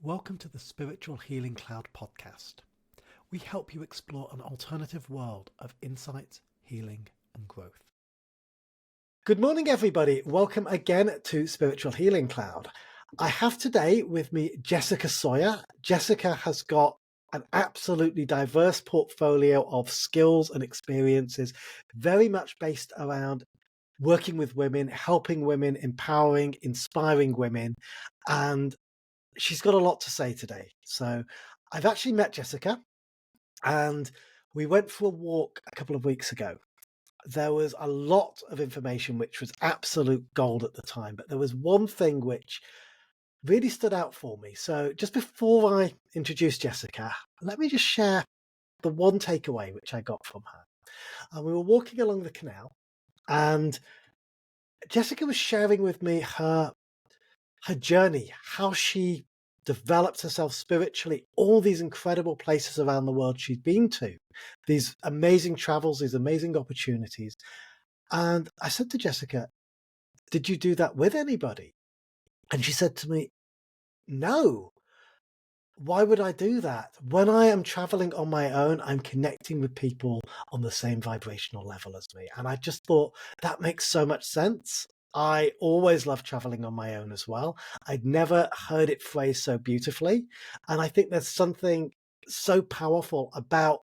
Welcome to the Spiritual Healing Cloud podcast. We help you explore an alternative world of insight, healing, and growth. Good morning, everybody. Welcome again to Spiritual Healing Cloud. I have today with me Jessica Sawyer. Jessica has got an absolutely diverse portfolio of skills and experiences, very much based around working with women, helping women, empowering, inspiring women, and she's got a lot to say today. So I've actually met Jessica and we went for a walk a couple of weeks ago. There was a lot of information which was absolute gold at the time, but there was one thing which really stood out for me. So just before I introduce Jessica, let me just share the one takeaway which I got from her. And we were walking along the canal and Jessica was sharing with me her journey, how she developed herself spiritually, all these incredible places around the world she'd been to, these amazing travels, these amazing opportunities. And I said to Jessica, did you do that with anybody? And she said to me, no. Why would I do that? When I am traveling on my own, I'm connecting with people on the same vibrational level as me. And I just thought that makes so much sense. I always love traveling on my own as well. I'd never heard it phrased so beautifully. And I think there's something so powerful about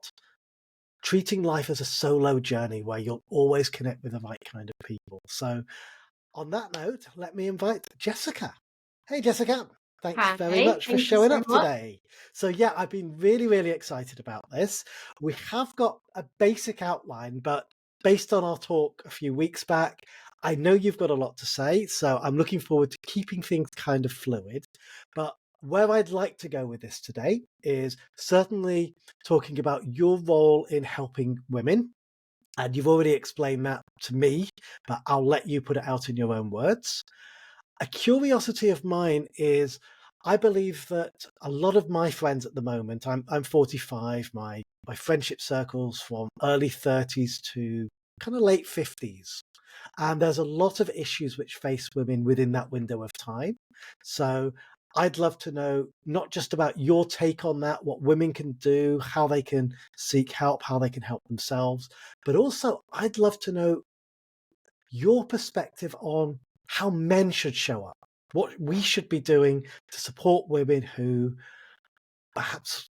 treating life as a solo journey where you'll always connect with the right kind of people. So on that note, let me invite Jessica. Hey, Jessica. Thanks very much for showing up today. So yeah, I've been really, really excited about this. We have got a basic outline, but based on our talk a few weeks back, I know you've got a lot to say, so I'm looking forward to keeping things kind of fluid. But where I'd like to go with this today is certainly talking about your role in helping women. And you've already explained that to me, but I'll let you put it out in your own words. A curiosity of mine is I believe that a lot of my friends at the moment, I'm 45, my friendship circles from early 30s to kind of late 50s. And there's a lot of issues which face women within that window of time. So I'd love to know not just about your take on that, what women can do, how they can seek help, how they can help themselves, but also I'd love to know your perspective on how men should show up, what we should be doing to support women who perhaps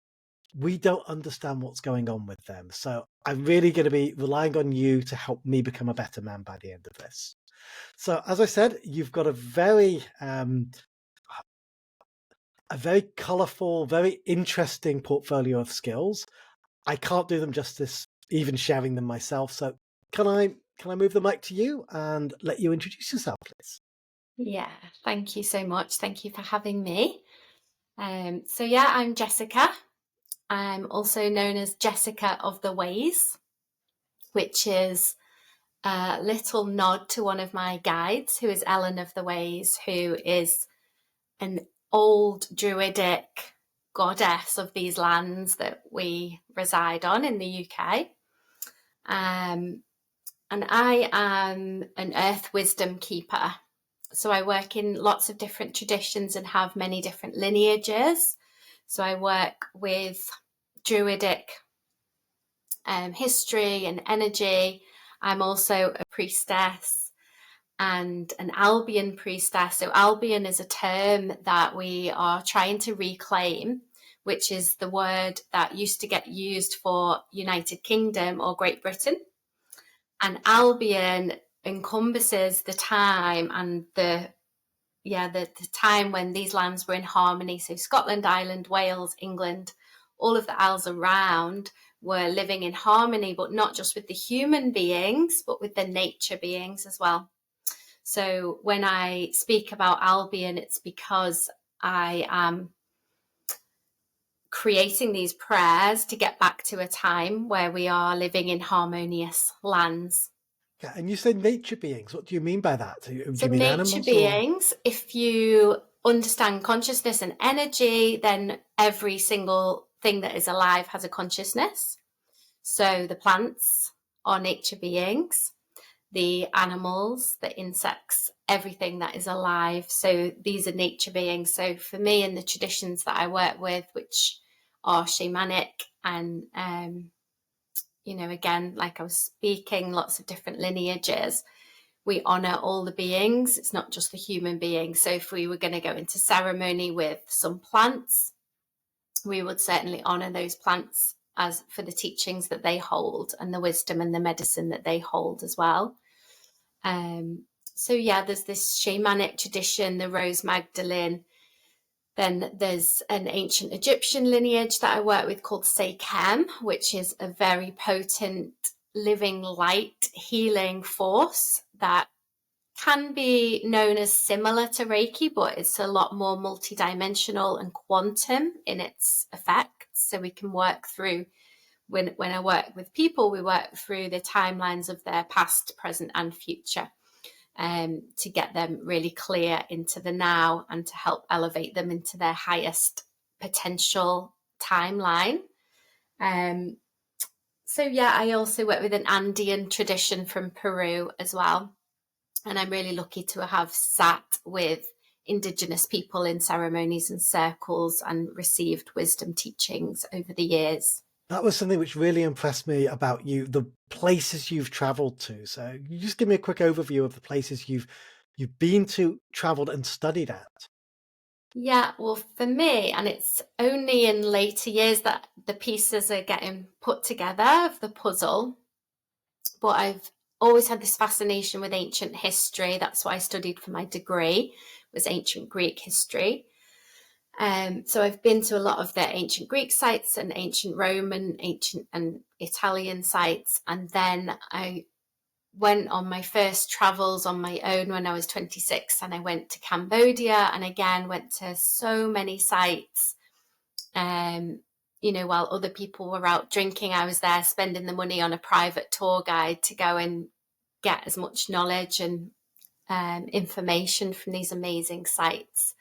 we don't understand what's going on with them. So I'm really going to be relying on you to help me become a better man by the end of this. So as I said, you've got a very colourful, very interesting portfolio of skills. I can't do them justice, even sharing them myself. So can I move the mic to you and let you introduce yourself, please? Yeah, thank you so much. Thank you for having me. So yeah, I'm Jessica. I'm also known as Jessica of the Ways, which is a little nod to one of my guides, who is Ellen of the Ways, who is an old druidic goddess of these lands that we reside on in the UK. And I am an earth wisdom keeper. So I work in lots of different traditions and have many different lineages. So I work with druidic history and energy. I'm also a priestess and an Albion priestess. So Albion is a term that we are trying to reclaim, which is the word that used to get used for United Kingdom or Great Britain. And Albion encompasses the time and the time when these lands were in harmony. So Scotland, Ireland, Wales, England, all of the isles around were living in harmony, but not just with the human beings, but with the nature beings as well. So when I speak about Albion, it's because I am creating these prayers to get back to a time where we are living in harmonious lands. Yeah, and you said nature beings. What do you mean by that? Do you mean nature animals? Beings, if you understand consciousness and energy, then every single thing that is alive has a consciousness. So the plants are nature beings, the animals, the insects everything that is alive. So these are nature beings. So for me, in the traditions that I work with, which are shamanic and, again, like I was speaking, lots of different lineages, we honor all the beings. It's not just the human being. So if we were going to go into ceremony with some plants, we would certainly honor those plants as for the teachings that they hold and the wisdom and the medicine that they hold as well. So there's this shamanic tradition, the Rose Magdalene. Then there's an ancient Egyptian lineage that I work with called Sekem, which is a very potent living light healing force that can be known as similar to Reiki, but it's a lot more multidimensional and quantum in its effects. So we can work through, when I work with people, we work through the timelines of their past, present, and future, to get them really clear into the now and to help elevate them into their highest potential timeline. I also work with an Andean tradition from Peru as well. And I'm really lucky to have sat with Indigenous people in ceremonies and circles and received wisdom teachings over the years. That was something which really impressed me about you, the places you've traveled to. So you just give me a quick overview of the places you've been to, traveled, and studied at. Yeah, well, for me, and it's only in later years that the pieces are getting put together of the puzzle, but I've always had this fascination with ancient history. That's what I studied for my degree, was ancient Greek history. So I've been to a lot of the ancient Greek sites and ancient Roman, ancient and Italian sites. And then I went on my first travels on my own when I was 26, and I went to Cambodia, and again went to so many sites. While other people were out drinking, I was there spending the money on a private tour guide to go and get as much knowledge and information from these amazing sites.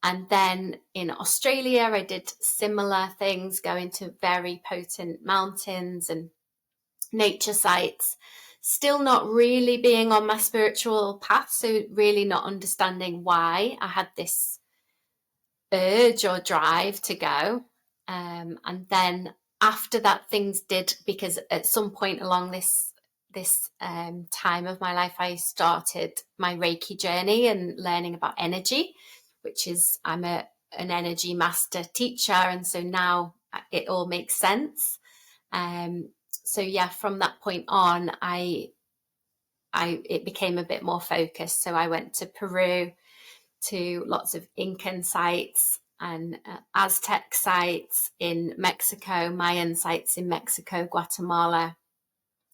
And then in Australia, I did similar things, going to very potent mountains and nature sites, still not really being on my spiritual path. So really not understanding why I had this urge or drive to go. And then after that, things did, because at some point along this time of my life, I started my Reiki journey and learning about energy, which is, I'm an energy master teacher. And so now it all makes sense. From that point on, it became a bit more focused. So I went to Peru, to lots of Incan sites and Aztec sites in Mexico, Mayan sites in Mexico, Guatemala.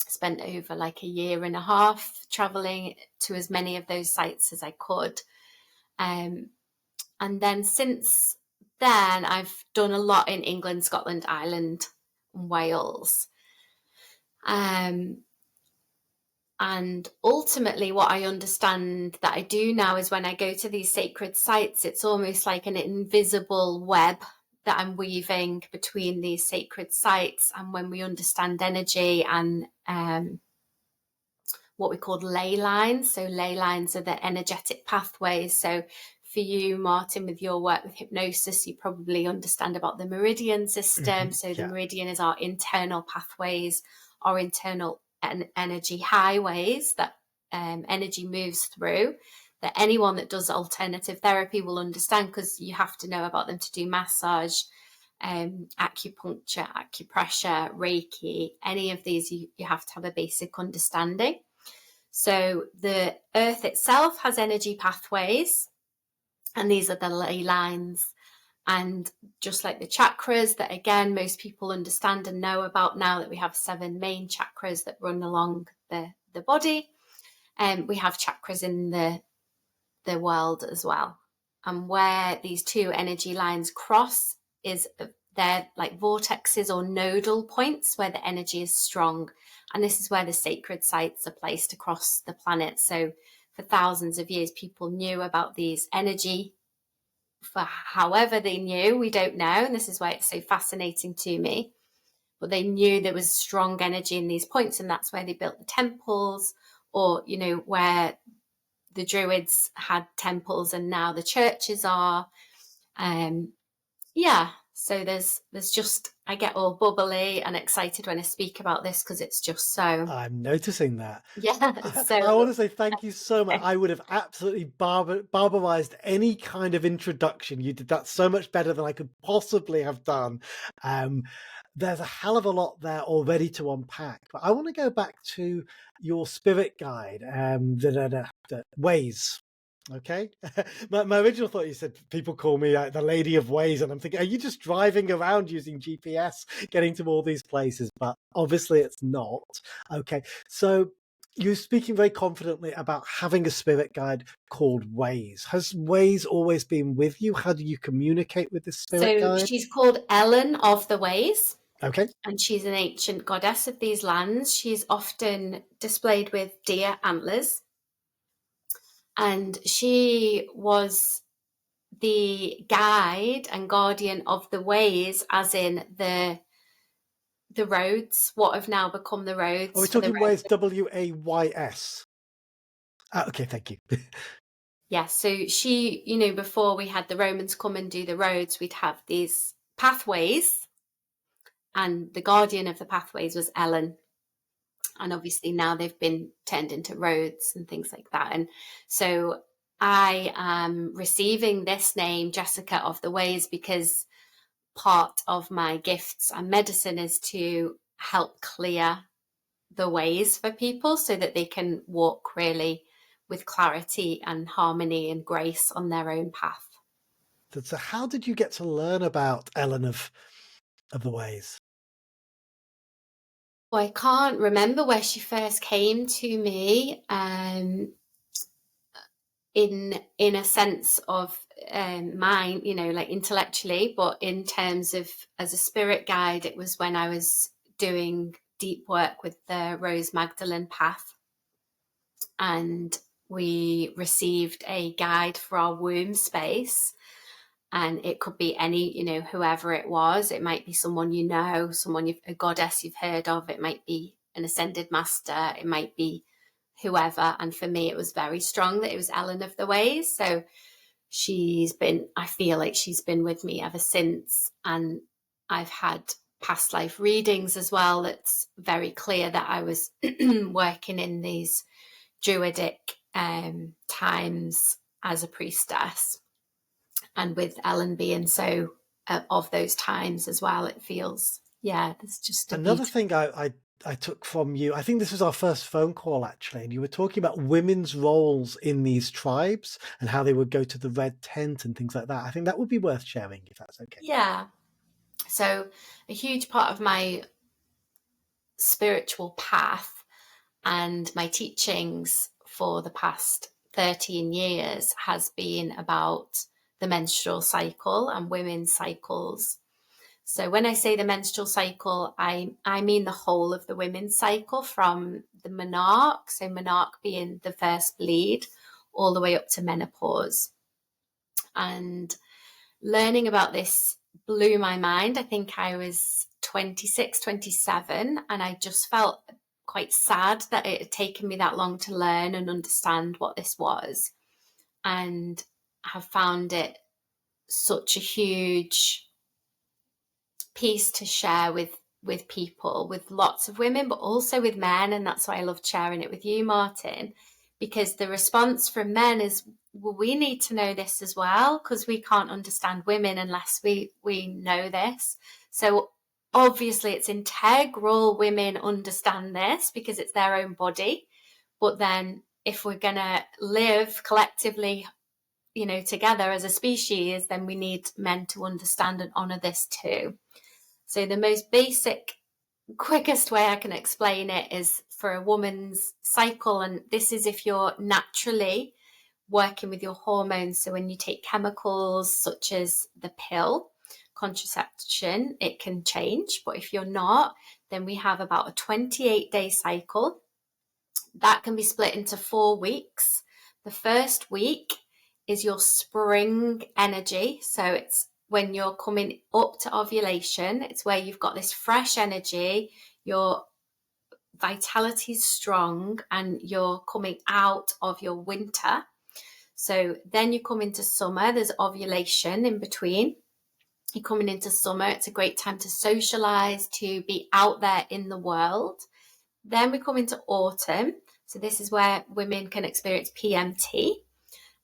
Spent over like a year and a half traveling to as many of those sites as I could. And then since then, I've done a lot in England, Scotland, Ireland, and Wales. And ultimately, what I understand that I do now is when I go to these sacred sites, it's almost like an invisible web that I'm weaving between these sacred sites. And when we understand energy and what we call ley lines, so ley lines are the energetic pathways. So for you, Martin, with your work with hypnosis, you probably understand about the meridian system. So the meridian is our internal pathways, our internal energy highways that energy moves through, that anyone that does alternative therapy will understand, because you have to know about them to do massage, acupuncture, acupressure, Reiki, any of these, you have to have a basic understanding. So the earth itself has energy pathways, and these are the ley lines. And just like the chakras that, again, most people understand and know about now, that we have 7 main chakras that run along the body, and we have chakras in the world as well. And where these 2 energy lines cross is they're like vortexes or nodal points where the energy is strong. And this is where the sacred sites are placed across the planet. So for thousands of years, people knew about these energy. For however they knew, we don't know. And this is why it's so fascinating to me. But they knew there was strong energy in these points, and that's where they built the temples, or, where the Druids had temples and now the churches are. Yeah, so there's just, I get all bubbly and excited when I speak about this because it's just so, I'm noticing that. yeah, it's so I want to say thank you so much. exciting. I would have absolutely barbarized any kind of introduction. You did that so much better than I could possibly have done. Um, there's a hell of a lot there already to unpack. But I want to go back to your spirit guide, the ways. Okay. My original thought, you said people call me the lady of ways, and I'm thinking, are you just driving around using GPS, getting to all these places? But obviously it's not. Okay. So you're speaking very confidently about having a spirit guide called Ways. Has Ways always been with you? How do you communicate with this spirit So guide? she's called Ellen of the Ways, Okay. and she's an ancient goddess of these lands. She's often displayed with deer antlers, and she was the guide and guardian of the ways, as in the roads, what have now become the Are we roads for the talking Ways, road. Ways? Okay, thank you. Yeah, so she, before we had the Romans come and do the roads, we'd have these pathways, and the guardian of the pathways was Ellen. And obviously now they've been turned into roads and things like that. And so I am receiving this name, Jessica of the Ways, because part of my gifts and medicine is to help clear the ways for people so that they can walk really with clarity and harmony and grace on their own path. So how did you get to learn about Ellen of the Ways? Well, I can't remember where she first came to me, in a sense of mind, like intellectually, but in terms of as a spirit guide, it was when I was doing deep work with the Rose Magdalene path, and we received a guide for our womb space. And it could be any, whoever it was. It might be someone someone a goddess you've heard of. It might be an ascended master. It might be whoever. And for me, it was very strong that it was Ellen of the Ways. So I feel like she's been with me ever since. And I've had past life readings as well. It's very clear that I was working in these Druidic times as a priestess. And with Ellen being so of those times as well, it feels, there's just a Another beautiful. thing I took from you, I think this was our first phone call actually, and you were talking about women's roles in these tribes and how they would go to the red tent and things like that. I think that would be worth sharing if that's okay. Yeah. So a huge part of my spiritual path and my teachings for the past 13 years has been about the menstrual cycle and women's cycles. So when I say the menstrual cycle, I mean the whole of the women's cycle, from the menarche, so menarche being the first bleed, all the way up to menopause. And learning about this blew my mind. I think I was 26, 27, and I just felt quite sad that it had taken me that long to learn and understand what this was. And have found it such a huge piece to share with people, with lots of women, but also with men. And that's why I loved sharing it with you, Martin, because the response from men is, well, we need to know this as well, because we can't understand women unless we know this. So obviously it's integral women understand this because it's their own body. But then if we're going to live collectively, together as a species, then we need men to understand and honor this too. So the most basic, quickest way I can explain it is for a woman's cycle. And this is if you're naturally working with your hormones. So when you take chemicals such as the pill, contraception, it can change. But if you're not, then we have about a 28-day cycle. That can be split into 4 weeks. The first week is your spring energy. So it's when you're coming up to ovulation. It's where you've got this fresh energy. You're vitality is strong and you're coming out of your winter. So then you come into summer, there's ovulation in between. You're coming into summer, it's a great time to socialize, to be out there in the world. Then we come into autumn. So this is where women can experience PMT.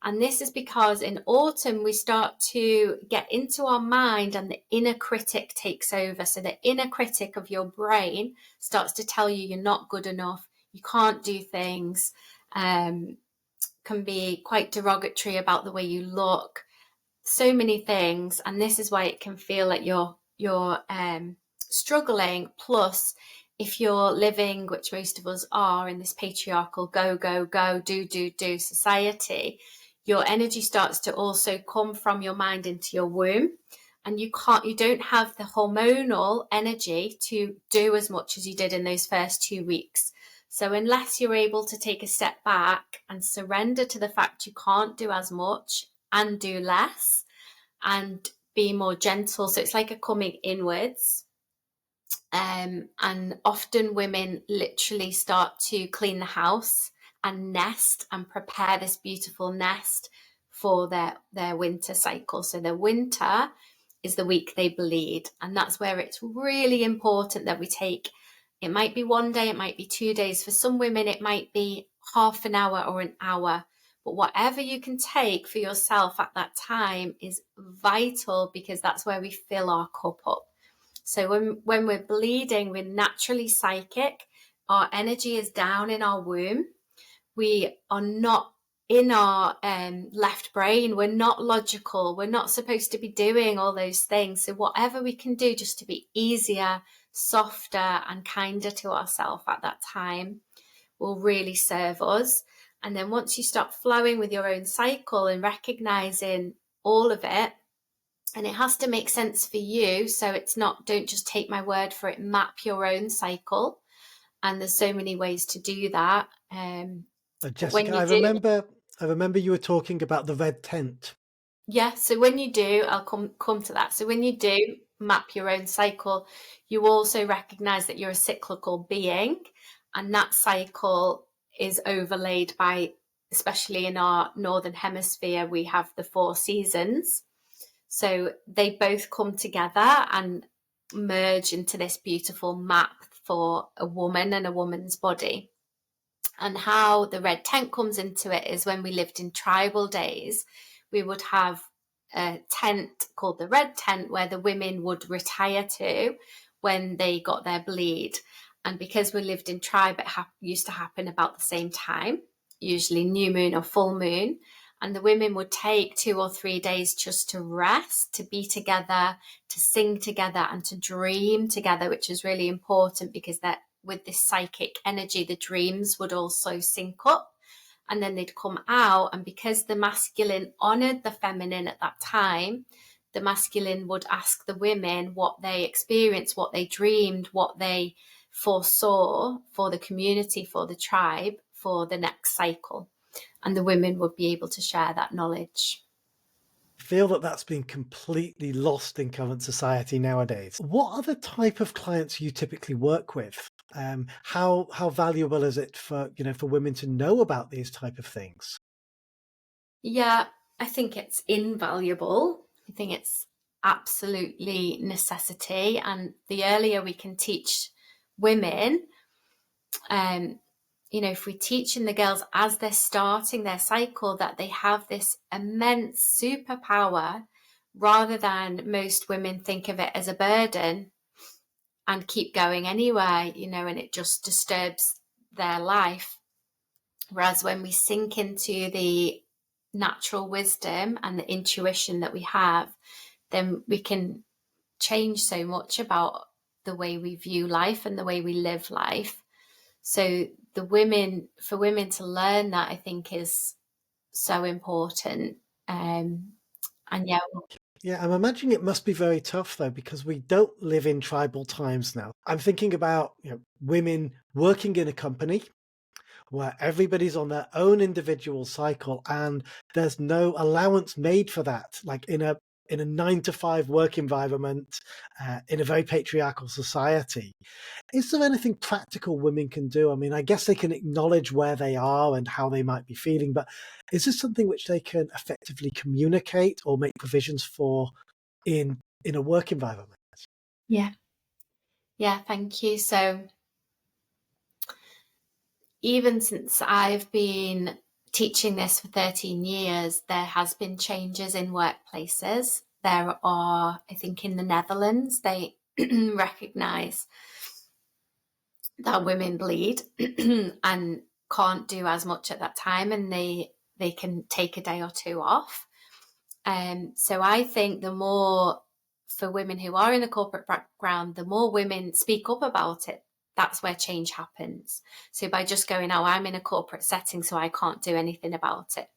And this is because in autumn, we start to get into our mind and the inner critic takes over. So the inner critic of your brain starts to tell you you're not good enough, you can't do things, can be quite derogatory about the way you look, so many things. And this is why it can feel like you're struggling. Plus, if you're living, which most of us are, in this patriarchal go, go, go, do society, your energy starts to also come from your mind into your womb, and you don't have the hormonal energy to do as much as you did in those first 2 weeks. So unless you're able to take a step back and surrender to the fact you can't do as much and do less and be more gentle, so it's like a coming inwards. And often women literally start to clean the house and nest and prepare this beautiful nest for their winter cycle. So their winter is the week they bleed. And that's where it's really important that we take, it might be 1 day, it might be 2 days. For some women, it might be half an hour or an hour. But whatever you can take for yourself at that time is vital, because that's where we fill our cup up. So when we're bleeding, we're naturally psychic. Our energy is down in our womb. We are not in our left brain. We're not logical. We're not supposed to be doing all those things. So whatever we can do just to be easier, softer, and kinder to ourselves at that time will really serve us. And then once you start flowing with your own cycle and recognizing all of it, and it has to make sense for you. So it's not, don't just take my word for it, map your own cycle. And there's so many ways to do that. Jessica, I remember you were talking about the red tent. Yeah, so when you do, I'll come to that. So when you do map your own cycle, you also recognize that you're a cyclical being, and that cycle is overlaid by, especially in our northern hemisphere, we have the 4 seasons. So they both come together and merge into this beautiful map for a woman and a woman's body. And how the red tent comes into it is when we lived in tribal days, we would have a tent called the red tent where the women would retire to when they got their bleed. And because we lived in tribe, it used to happen about the same time, usually new moon or full moon. And the women would take 2 or 3 days just to rest, to be together, to sing together, and to dream together, which is really important, because that with this psychic energy, the dreams would also sync up, and then they'd come out. And because the masculine honored the feminine at that time, the masculine would ask the women what they experienced, what they dreamed, what they foresaw for the community, for the tribe, for the next cycle. And the women would be able to share that knowledge. I feel that that's been completely lost in current society nowadays. What are the type of clients you typically work with? How valuable is it for women to know about these type of things? Yeah, I think it's invaluable. I think it's absolutely necessity. And the earlier we can teach women, if we're teaching the girls as they're starting their cycle that they have this immense superpower, rather than most women think of it as a burden and keep going anyway, and it just disturbs their life. Whereas when we sink into the natural wisdom and the intuition that we have, then we can change so much about the way we view life and the way we live life. So for women to learn that, I think, is so important. And yeah. Yeah, I'm imagining it must be very tough though, because we don't live in tribal times now. I'm thinking about women working in a company where everybody's on their own individual cycle and there's no allowance made for that. Like in in a 9 to 5 work environment, in a very patriarchal society. Is there anything practical women can do? I mean, I guess they can acknowledge where they are and how they might be feeling, but is this something which they can effectively communicate or make provisions for in a work environment? Yeah. Yeah, thank you. So even since I've been teaching this for 13 years, there has been changes in workplaces. There are, I think in the Netherlands, they recognise that women bleed and can't do as much at that time, and they can take a day or two off. So I think the more, for women who are in a corporate background, the more women speak up about it, that's where change happens. So by just going, oh, I'm in a corporate setting, so I can't do anything about it,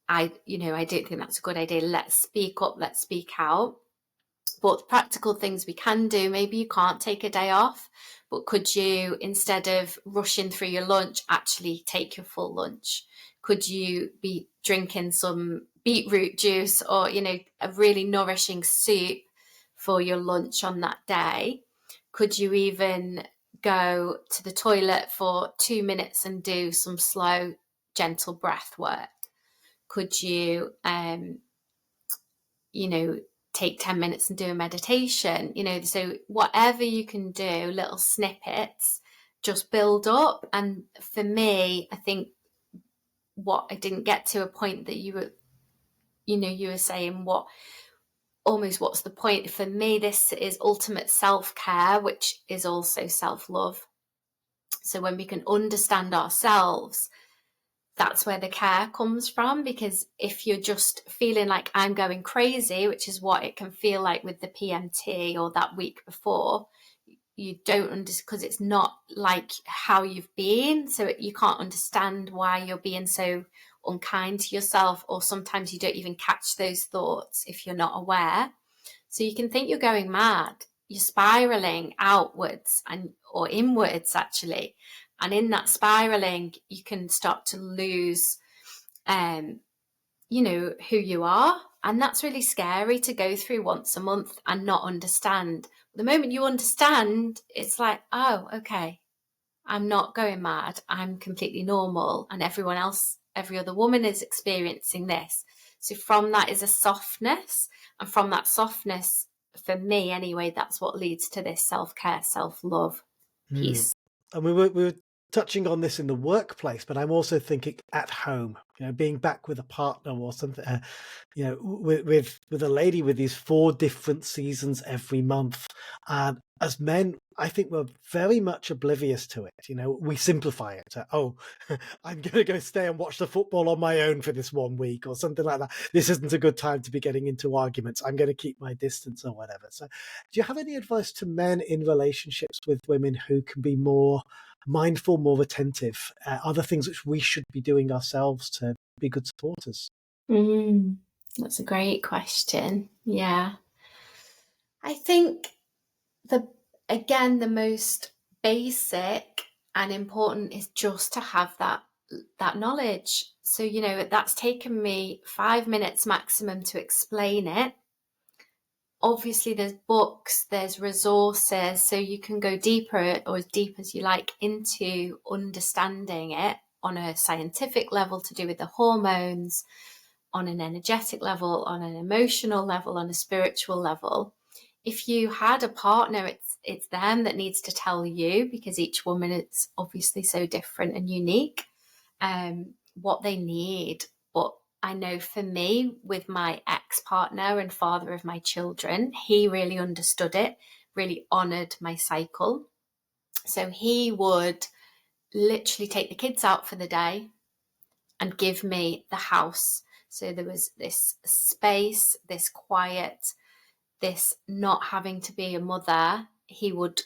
I don't think that's a good idea. Let's speak up, let's speak out. But practical things we can do, maybe you can't take a day off, but could you, instead of rushing through your lunch, actually take your full lunch? Could you be drinking some beetroot juice or, a really nourishing soup for your lunch on that day? Could you even go to the toilet for 2 minutes and do some slow, gentle breath work? Could you, take 10 minutes and do a meditation, so whatever you can do, little snippets, just build up. And for me, I think what I didn't get to a point that you were saying, what's the point? For me, this is ultimate self-care, which is also self-love. So when we can understand ourselves, that's where the care comes from. Because if you're just feeling like I'm going crazy, which is what it can feel like with the PMT or that week before, you don't understand, because it's not like how you've been. So you can't understand why you're being so unkind to yourself, or sometimes you don't even catch those thoughts if you're not aware. So you can think you're going mad, you're spiraling outwards or inwards actually. And in that spiraling, you can start to lose, who you are. And that's really scary to go through once a month and not understand. The moment you understand, it's like, oh, okay, I'm not going mad. I'm completely normal. And everyone else, every other woman is experiencing this. So from that is a softness. And from that softness, for me anyway, that's what leads to this self-care, self-love Mm. piece. And we were touching on this in the workplace, but I'm also thinking at home, being back with a partner or something, with a lady with these 4 different seasons every month. And as men, I think we're very much oblivious to it. We simplify it. Oh, I'm going to go stay and watch the football on my own for this 1 week or something like that. This isn't a good time to be getting into arguments. I'm going to keep my distance or whatever. So do you have any advice to men in relationships with women who can be more mindful, more attentive? Are there things which we should be doing ourselves to be good supporters? That's a great question. Yeah. I think the most basic and important is just to have that knowledge. So, that's taken me 5 minutes maximum to explain it. Obviously, there's books, there's resources, so you can go deeper or as deep as you like into understanding it on a scientific level to do with the hormones, on an energetic level, on an emotional level, on a spiritual level. If you had a partner, it's them that needs to tell you, because each woman is obviously so different and unique, what they need. But I know for me, with my ex-partner and father of my children, he really understood it, really honoured my cycle. So he would literally take the kids out for the day and give me the house. So there was this space, this quiet, this not having to be a mother. He would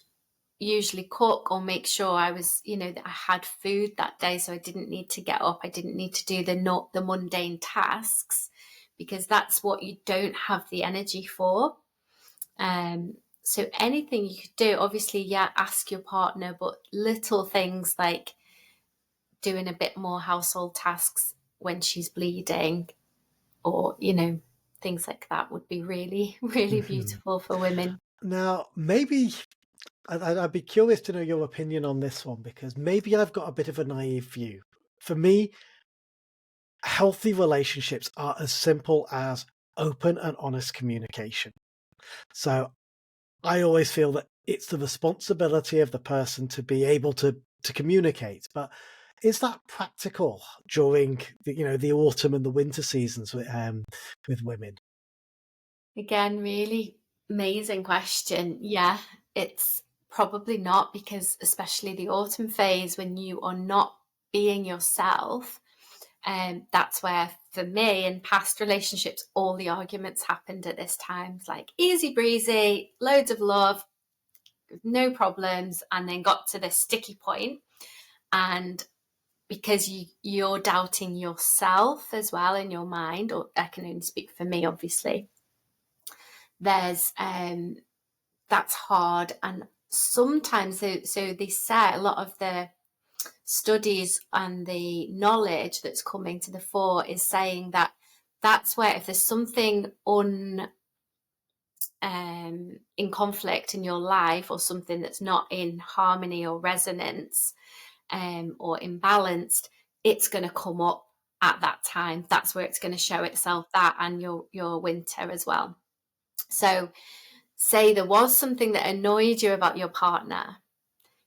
usually cook or make sure I was, that I had food that day, so I didn't need to get up. I didn't need to do the mundane tasks, because that's what you don't have the energy for. So anything you could do, obviously, ask your partner, but little things like doing a bit more household tasks when she's bleeding, or things like that would be really, really Mhm. beautiful for women. Now, maybe I'd be curious to know your opinion on this one, because maybe I've got a bit of a naive view. For me, healthy relationships are as simple as open and honest communication. So I always feel that it's the responsibility of the person to be able to communicate. But is that practical during the autumn and the winter seasons with women? Again, really amazing question. Yeah, it's probably not, because especially the autumn phase when you are not being yourself, that's where, for me, in past relationships, all the arguments happened at this time. It's like easy breezy, loads of love, no problems, and then got to this sticky point. And because you're doubting yourself as well in your mind, or I can only speak for me, obviously, there's that's hard. And sometimes, so they say, a lot of the studies and the knowledge that's coming to the fore is saying that that's where, if there's something in conflict in your life, or something that's not in harmony or resonance, or imbalanced, it's going to come up at that time. That's where it's going to show itself, that and your winter as well. So say there was something that annoyed you about your partner,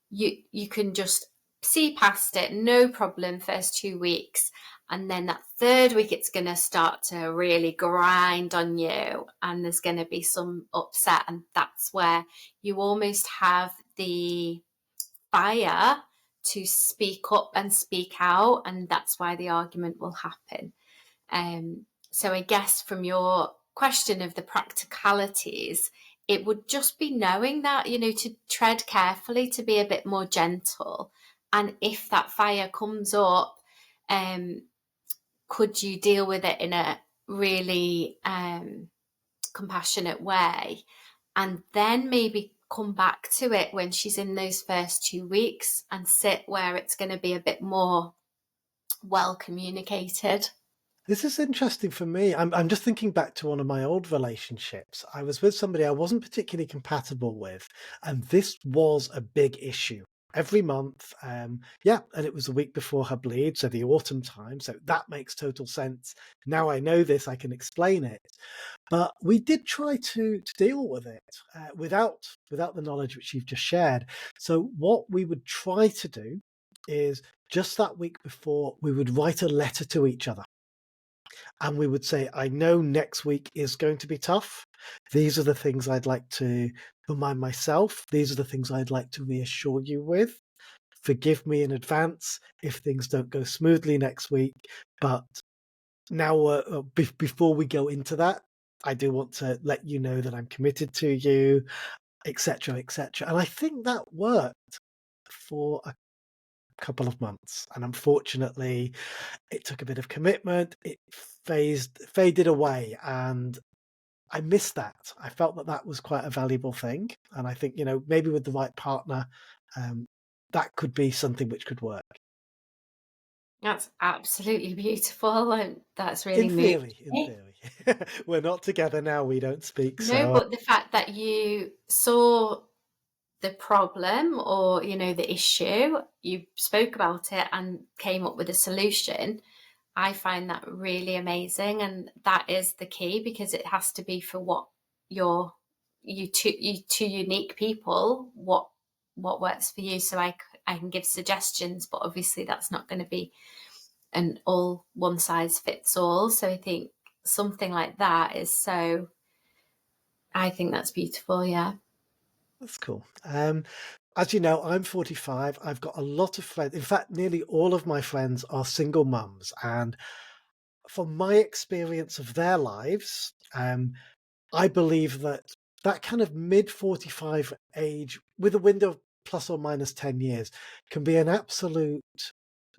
you can just see past it, no problem, first 2 weeks. And then that third week, it's going to start to really grind on you, and there's going to be some upset. And that's where you almost have the fire to speak up and speak out. And that's why the argument will happen. So I guess from your question of the practicalities, it would just be knowing that, to tread carefully, to be a bit more gentle. And if that fire comes up, could you deal with it in a really compassionate way? And then maybe come back to it when she's in those first 2 weeks, and sit where it's going to be a bit more well communicated. This is interesting for me. I'm just thinking back to one of my old relationships. I was with somebody I wasn't particularly compatible with, and this was a big issue. Every month, yeah, and it was the week before her bleed, so the autumn time. So that makes total sense. Now I know this, I can explain it. But we did try to deal with it without the knowledge which you've just shared. So what we would try to do is, just that week before, we would write a letter to each other. And we would say, I know next week is going to be tough. These are the things I'd like to remind myself. These are the things I'd like to reassure you with. Forgive me in advance if things don't go smoothly next week. But now, before we go into that, I do want to let you know that I'm committed to you, etc., etc. And I think that worked for a couple of months. And unfortunately, it took a bit of commitment. It faded away, and I missed that. I felt that that was quite a valuable thing, and I think maybe with the right partner, um, that could be something which could work. That's absolutely beautiful, and that's really In moving theory, in me. theory, we're not together now. We don't speak, No, so but the fact that you saw the problem, or the issue, you spoke about it and came up with a solution. I find that really amazing, and that is the key, because it has to be for what you two unique people, what works for you. So I can give suggestions, but obviously that's not going to be an all one size fits all. So I think something like that is so. I think that's beautiful. Yeah. that's cool. As you know, I'm 45. I've got a lot of friends. In fact, nearly all of my friends are single mums, and from my experience of their lives, I believe that that kind of mid 45 age, with a window of plus or minus 10 years, can be an absolute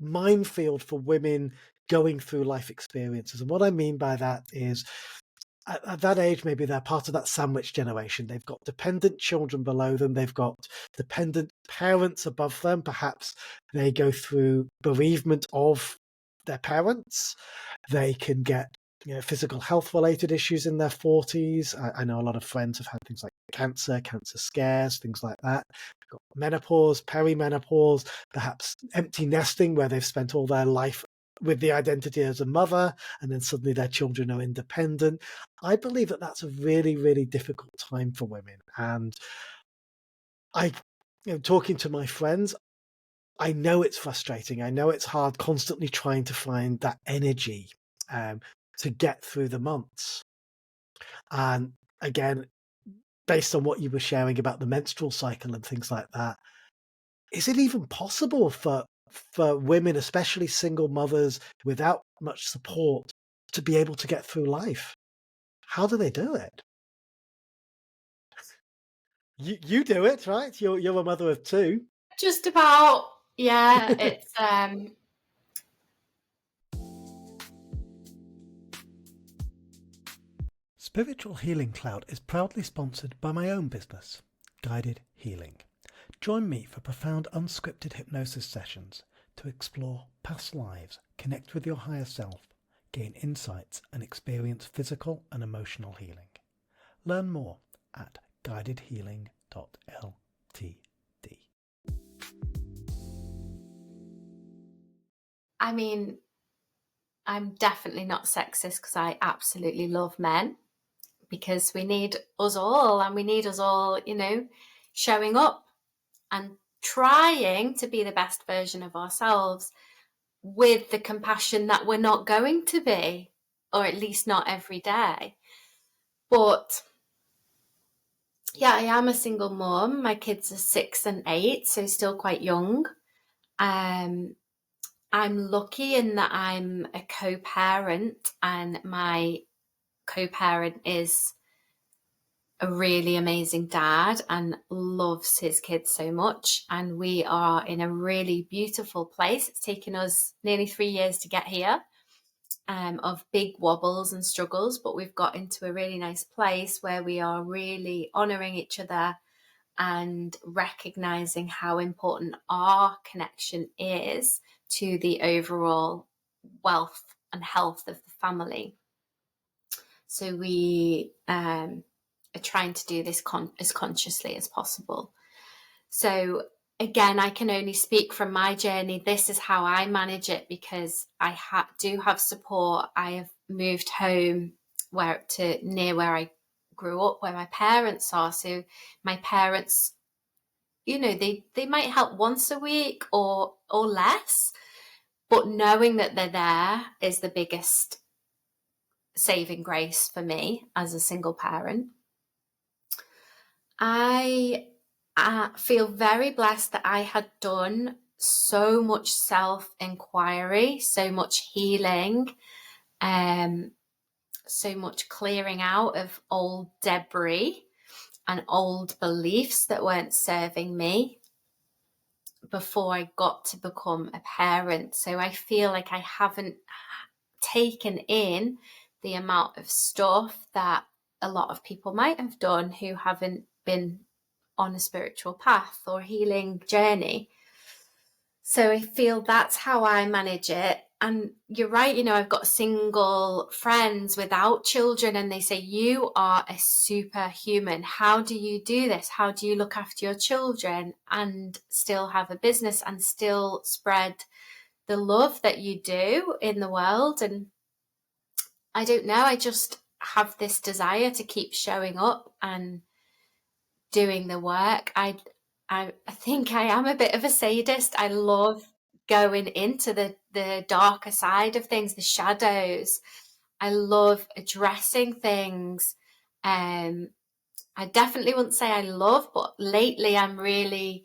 minefield for women going through life experiences. And what I mean by that is, at that age, maybe they're part of that sandwich generation. They've got dependent children below them. They've got dependent parents above them. Perhaps they go through bereavement of their parents. They can get physical health related issues in their 40s. I know a lot of friends have had things like cancer scares, things like that. We've got menopause, perimenopause, perhaps empty nesting, where they've spent all their life with the identity as a mother, and then suddenly their children are independent. I believe that that's a really, really difficult time for women. And talking to my friends, I know it's frustrating. I know it's hard constantly trying to find that energy to get through the months. And again, based on what you were sharing about the menstrual cycle and things like that, is it even possible for women, especially single mothers without much support, to be able to get through life? How do they do it? You do it, right? You're a mother of two. Just about, yeah. It's Spiritual Healing Cloud is proudly sponsored by my own business, Guided Healing. Join me for profound unscripted hypnosis sessions to explore past lives, connect with your higher self, gain insights and experience physical and emotional healing. Learn more at guidedhealing.ltd. I mean, I'm definitely not sexist because I absolutely love men, because we need us all, and we need us all, showing up and trying to be the best version of ourselves, with the compassion that we're not going to be, or at least not every day. But yeah, I am a single mom. My kids are 6 and 8, so still quite young. I'm lucky in that I'm a co-parent, and my co-parent is a really amazing dad and loves his kids so much. And we are in a really beautiful place. It's taken us nearly 3 years to get here, of big wobbles and struggles, but we've got into a really nice place where we are really honouring each other and recognizing how important our connection is to the overall wealth and health of the family. So we are trying to do this as consciously as possible. So again, I can only speak from my journey. This is how I manage it, because I do have support. I have moved home near where I grew up, where my parents are. So my parents, they might help once a week or less, but knowing that they're there is the biggest saving grace for me as a single parent. I feel very blessed that I had done so much self-inquiry, so much healing, so much clearing out of old debris and old beliefs that weren't serving me before I got to become a parent. So I feel like I haven't taken in the amount of stuff that a lot of people might have done who haven't been on a spiritual path or healing journey. So I feel that's how I manage it. And you're right, I've got single friends without children, and they say, you are a superhuman. How do you do this? How do you look after your children and still have a business and still spread the love that you do in the world? And I don't know, I just have this desire to keep showing up and doing the work. I think I am a bit of a sadist. I love going into the darker side of things, the shadows. I love addressing things. I definitely wouldn't say I love, but lately I'm really,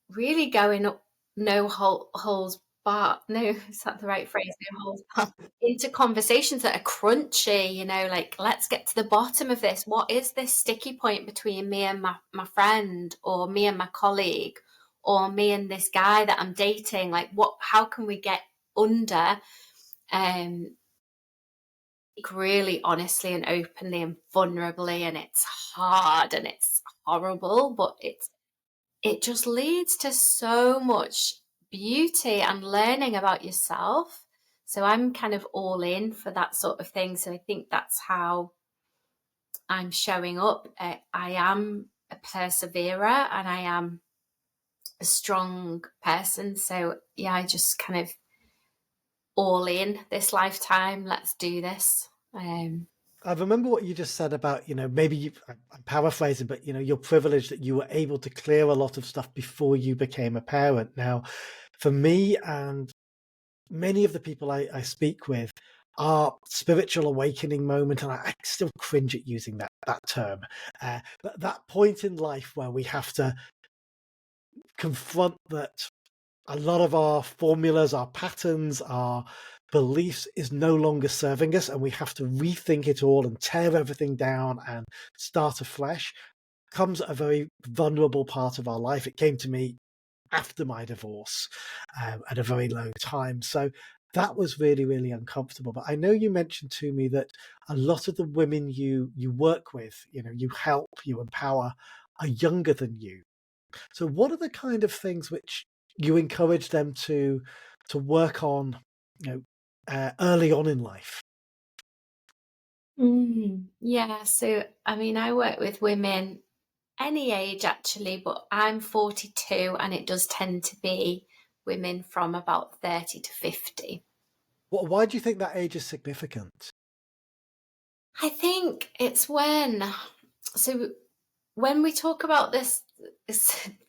really going up no holes barred. No, is that the right phrase? No holes barred. Into conversations that are crunchy, like, let's get to the bottom of this. What is this sticky point between me and my friend, or me and my colleague, or me and this guy that I'm dating? Like, how can we get under, really honestly and openly and vulnerably? And it's hard and it's horrible, but it just leads to so much beauty and learning about yourself. So I'm kind of all in for that sort of thing. So I think that's how I'm showing up. I am a perseverer and I am a strong person. So yeah, I just kind of all in this lifetime. Let's do this. I remember what you just said about, maybe I'm paraphrasing, but, you're privileged that you were able to clear a lot of stuff before you became a parent. Now, for me and many of the people I speak with, our spiritual awakening moment, and I still cringe at using that term, but that point in life where we have to confront that a lot of our formulas, our patterns, our beliefs is no longer serving us, and we have to rethink it all and tear everything down and start afresh, comes at a very vulnerable part of our life. It came to me after my divorce, at a very low time. So that was really, really uncomfortable. But I know you mentioned to me that a lot of the women you work with, you help, you empower, are younger than you. So what are the kind of things which you encourage them to work on, early on in life? Yeah. So, I mean, I work with women any age actually, but I'm 42 and it does tend to be women from about 30 to 50. Why do you think that age is significant? I think it's so when we talk about this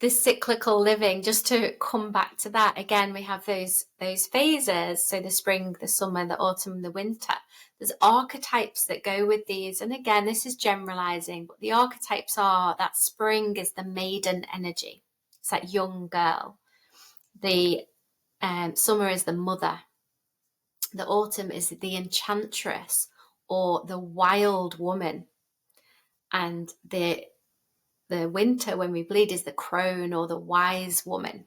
cyclical living, just to come back to that again, we have those phases. So the spring, the summer, the autumn, the winter. There's archetypes that go with these. And again, this is generalizing, but the archetypes are that spring is the maiden energy. It's that young girl. The summer is the mother. The autumn is the enchantress or the wild woman. And the winter, when we bleed, is the crone or the wise woman.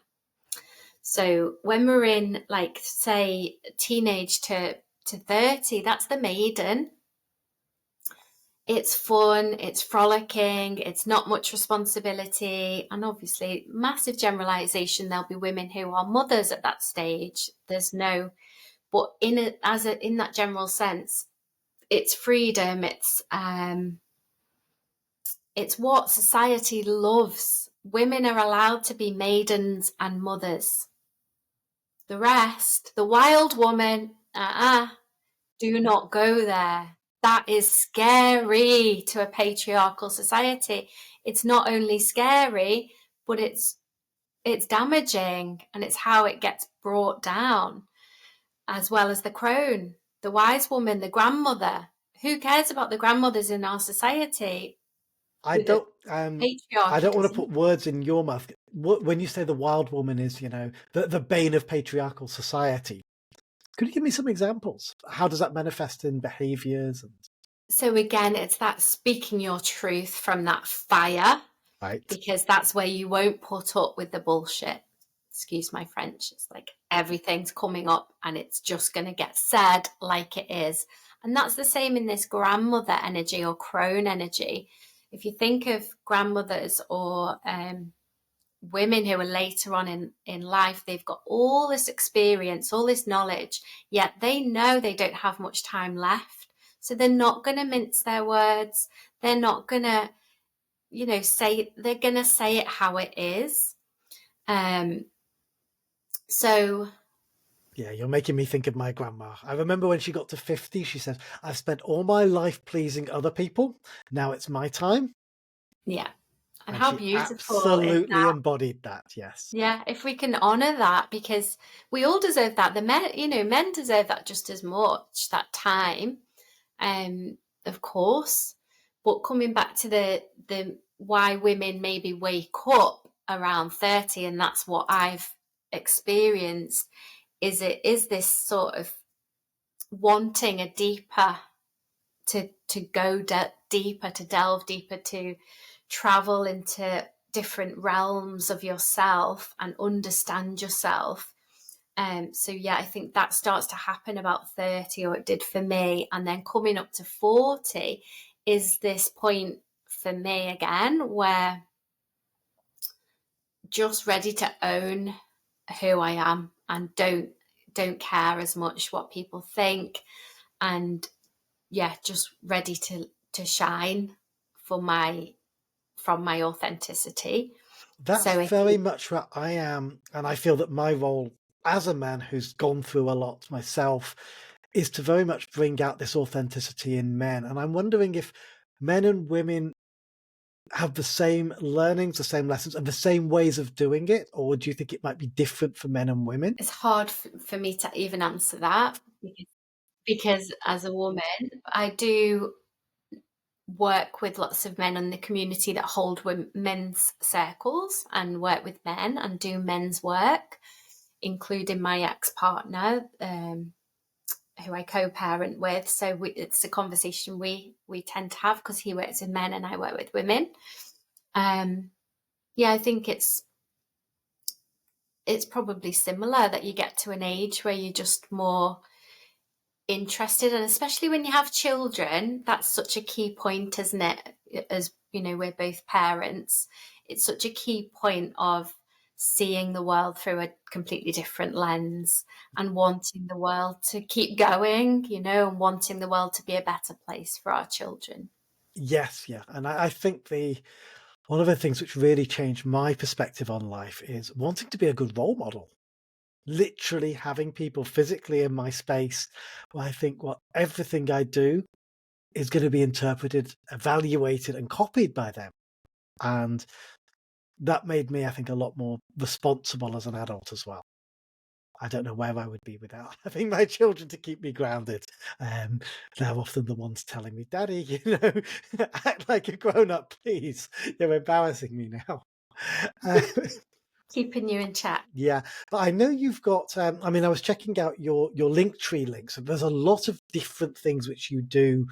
So when we're in, like, say, teenage to 30, that's the maiden. It's fun, it's frolicking, it's not much responsibility. And obviously, massive generalization, there'll be women who are mothers at that stage. But in that general sense, it's freedom, it's what society loves. Women are allowed to be maidens and mothers. The rest, the wild woman, do not go there. That is scary to a patriarchal society. It's not only scary, but it's damaging, and it's how it gets brought down, as well as the crone, the wise woman, the grandmother. Who cares about the grandmothers in our society? I The don't I patriarchy don't want to put doesn't. words in your mouth. When you say the wild woman is, the bane of patriarchal society, could you give me some examples? How does that manifest in behaviors? So again, it's that speaking your truth from that fire, Right. because that's where you won't put up with the bullshit. Excuse my French. It's like everything's coming up and it's just going to get said like it is. And that's the same in this grandmother energy or crone energy. If you think of grandmothers or women who are later on in life, they've got all this experience, all this knowledge, yet they know they don't have much time left. So they're not going to mince their words. They're not going to, they're going to say it how it is. So Yeah, you're making me think of my grandma. I remember when she got to 50, she said, I've spent all my life pleasing other people. Now it's my time. yeah. And And how she beautiful is absolutely that? embodied that. Yes. Yeah, if we can honor that, because we all deserve that. The men, men deserve that just as much, that time, of course. But coming back to the why women maybe wake up around 30, and that's what I've experienced, is this sort of wanting a deeper, to go deeper, to delve deeper, to travel into different realms of yourself and understand yourself. So yeah, I think that starts to happen about 30, or it did for me. And then coming up to 40 is this point for me again, where just ready to own who I am and don't don't care as much what people think, and just ready to shine from my authenticity. That's So I very think much where I am, and I feel that my role as a man who's gone through a lot myself is to very much bring out this authenticity in men. And I'm wondering if men and women have the same learnings, the same lessons, and the same ways of doing it, or do you think it might be different for men and women? it's hard for me to even answer that, because as a woman, I do work with lots of men in the community that hold men's circles and work with men and do men's work, including my ex-partner, who I co-parent with. So it's a conversation we tend to have, because he works with men and I work with women. I think it's probably similar, that you get to an age where you're just more interested, and especially when you have children, that's such a key point, isn't it? As you know, we're both parents. It's such a key point of seeing the world through a completely different lens and wanting the world to keep going, and wanting the world to be a better place for our children. Yes, yeah. And I think one of the things which really changed my perspective on life is wanting to be a good role model. Literally having people physically in my space where I think, well, everything I do is going to be interpreted, evaluated, and copied by them. And that made me, I think, a lot more responsible as an adult as well. I don't know where I would be without having my children to keep me grounded. They're often the ones telling me, "Daddy, act like a grown-up, please. You're embarrassing me now." Uh, Keeping you in check. yeah, but I know you've got. I mean, I was checking out your Linktree links, and there's a lot of different things which you do.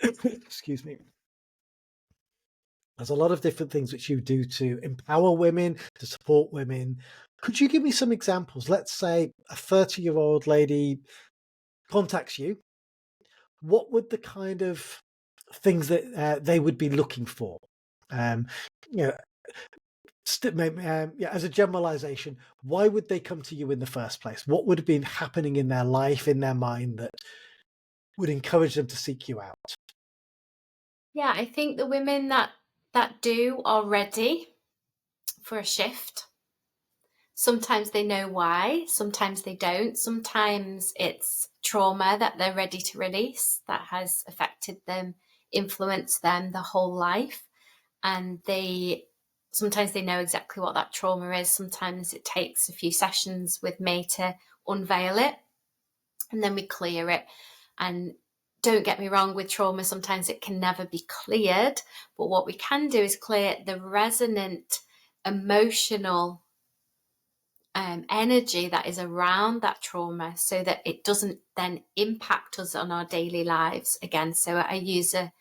Excuse me. There's a lot of different things which you do to empower women, to support women. Could you give me some examples? Let's say a 30-year-old lady contacts you. What would the kind of things that they would be looking for? Um, you know, as a generalization, why would they come to you in the first place? What would have been happening in their life, in their mind, that would encourage them to seek you out? Yeah, I think the women that do are ready for a shift. Sometimes they know why, sometimes they don't. Sometimes it's trauma that they're ready to release that has affected them, influenced them the whole life. And sometimes they know exactly what that trauma is. Sometimes it takes a few sessions with me to unveil it, and then we clear it. And don't get me wrong, with trauma, sometimes it can never be cleared. But what we can do is clear the resonant emotional energy that is around that trauma, so that it doesn't then impact us on our daily lives again. So I use a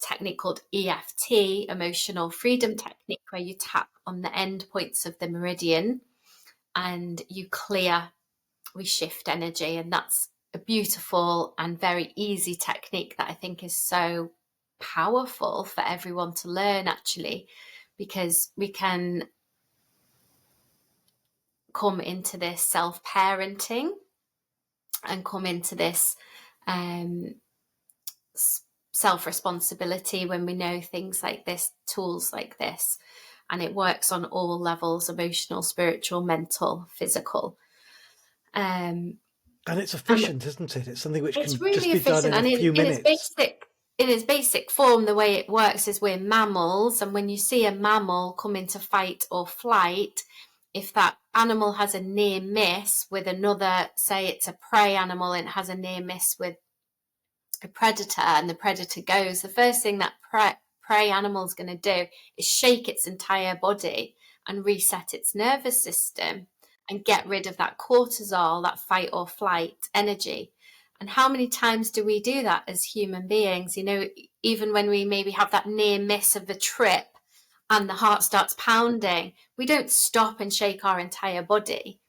technique called EFT, emotional freedom technique, where you tap on the end points of the meridian and we shift energy. And that's a beautiful and very easy technique that I think is so powerful for everyone to learn, actually, because we can come into this self-parenting and come into this self-responsibility when we know things like this, tools like this. And it works on all levels: emotional, spiritual, mental, physical. And it's And efficient, isn't it? It's something which it's can just really be done efficient. in a And few minutes. in its basic form, the way it works is we're mammals. And when you see a mammal come into fight or flight, if that animal has a near miss with another, say it's a prey animal and it has a near miss with a predator, and the predator goes, the first thing that prey animal is going to do is shake its entire body and reset its nervous system and get rid of that cortisol, that fight or flight energy. And how many times do we do that as human beings? Even when we maybe have that near miss of the trip and the heart starts pounding, we don't stop and shake our entire body.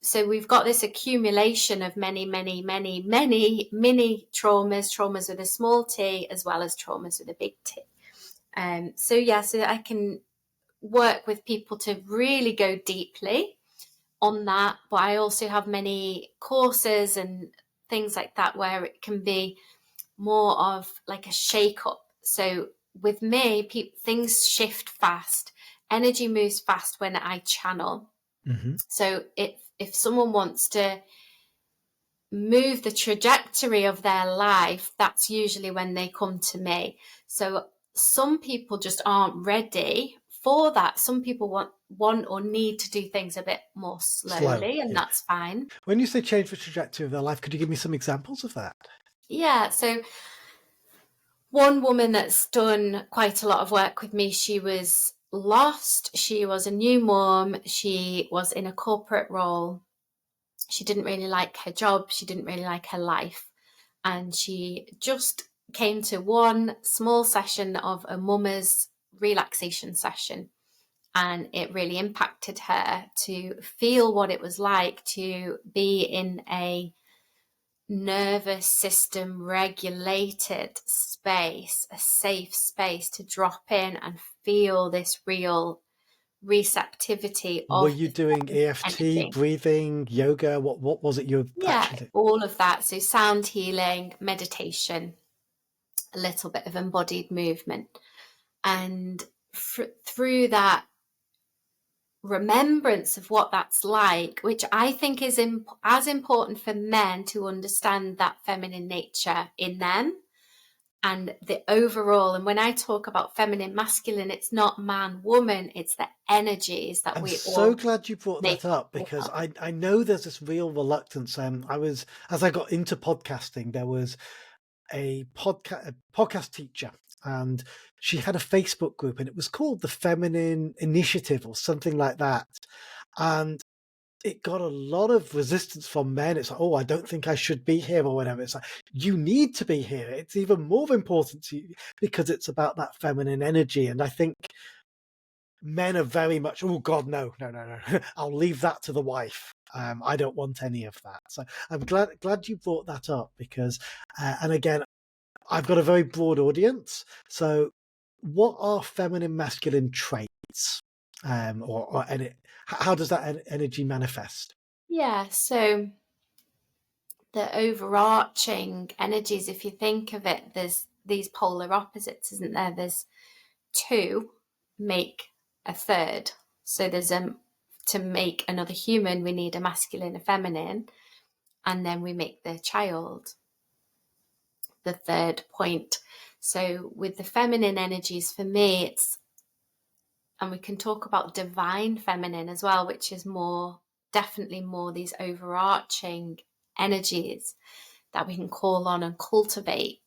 So we've got this accumulation of many, many, many, many mini traumas with a small t, as well as traumas with a big T. So I can work with people to really go deeply on that, but I also have many courses and things like that where it can be more of like a shake up. So with me, things shift fast. Energy moves fast when I channel. Mm-hmm. So if someone wants to move the trajectory of their life, that's usually when they come to me. So some people just aren't ready for that. Some people want or need to do things a bit more slowly, and that's fine. When you say change the trajectory of their life, could you give me some examples of that? Yeah. So one woman that's done quite a lot of work with me, she was lost. She was a new mom. She was in a corporate role. She didn't really like her job. She didn't really like her life. And she just came to one small session of a mama's relaxation session. And it really impacted her to feel what it was like to be in a nervous system regulated space, a safe space to drop in and feel this real receptivity Were of you this doing EFT, energy. breathing, yoga? What was it you were Yeah, actually doing? all of that. So sound healing, meditation, a little bit of embodied movement. And through that remembrance of what that's like, which I think is as important for men to understand that feminine nature in them and the overall. And when I talk about feminine, masculine, it's not man, woman, it's the energies that I'm we so all glad you brought make that up because up. I know there's this real reluctance. As I got into podcasting, there was a podcast teacher, and she had a Facebook group, and it was called the Feminine Initiative or something like that. And it got a lot of resistance from men. It's like, oh, I don't think I should be here or whatever. It's like, you need to be here. It's even more important to you because it's about that feminine energy. And I think men are very much, oh God, no. I'll leave that to the wife. I don't want any of that. So I'm glad you brought that up because, and again, I've got a very broad audience. So what are feminine masculine traits? How does that energy manifest? Yeah, so the overarching energies, if you think of it, there's these polar opposites, isn't there? There's two make a third. So there's to make another human, we need a masculine, a feminine, and then we make the child, the third point. So with the feminine energies, for me, it's, and we can talk about divine feminine as well, which is definitely more these overarching energies that we can call on and cultivate.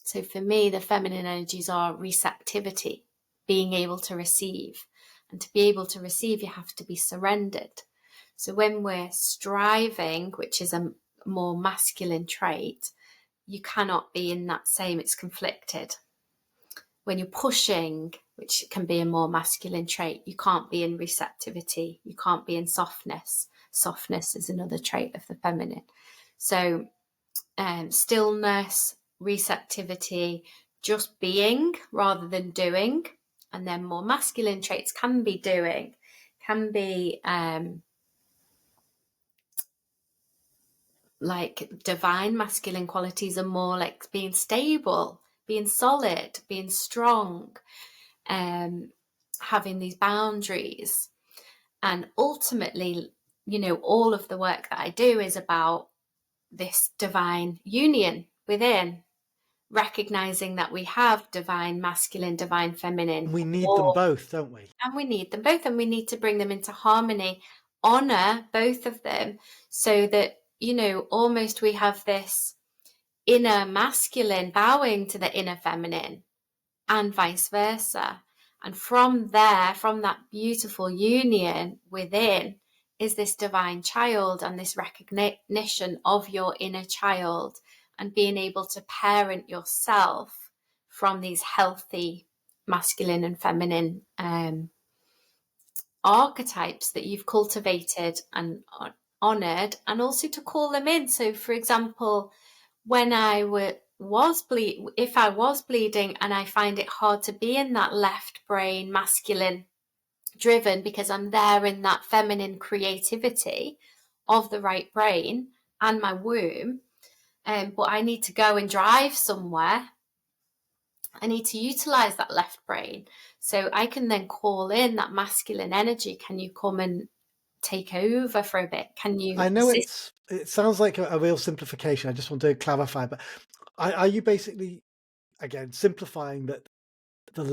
So for me, the feminine energies are receptivity, being able to receive. And to be able to receive, you have to be surrendered. So when we're striving, which is a more masculine trait, you cannot be in that same, it's conflicted. When you're pushing, which can be a more masculine trait, you can't be in receptivity. You can't be in softness. Softness is another trait of the feminine. So stillness, receptivity, just being rather than doing. And then more masculine traits can be doing, can be like divine masculine qualities are more like being stable, being solid, being strong, having these boundaries. And ultimately, all of the work that I do is about this divine union within, recognizing that we have divine masculine, divine feminine, We need them both, don't we? and we need them both, and we need to bring them into harmony, honor both of them, so that almost we have this inner masculine bowing to the inner feminine and vice versa. And from there, from that beautiful union within, is this divine child and this recognition of your inner child and being able to parent yourself from these healthy masculine and feminine archetypes that you've cultivated and honored, and also to call them in. So, for example, when I if I was bleeding and I find it hard to be in that left brain masculine driven because I'm there in that feminine creativity of the right brain and my womb. But I need to go and drive somewhere. I need to utilize that left brain. So I can then call in that masculine energy. Can you come and take over for a bit? Can you I know assist? it sounds like a real simplification. I just want to clarify, but are you basically, again, simplifying that the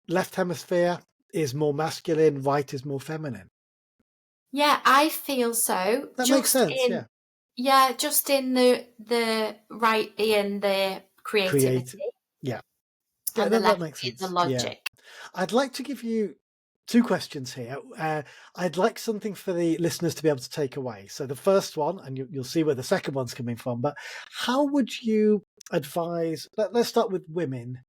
left hemisphere is more masculine, right is more feminine? Yeah, I feel so. That makes sense, yeah. Just in the right being the creativity Create, yeah. Yeah, and the that left makes being the sense. Yeah. logic. I'd like to give you two questions here. I'd like something for the listeners to be able to take away. So the first one, and you'll see where the second one's coming from, but how would you advise, let's start with women,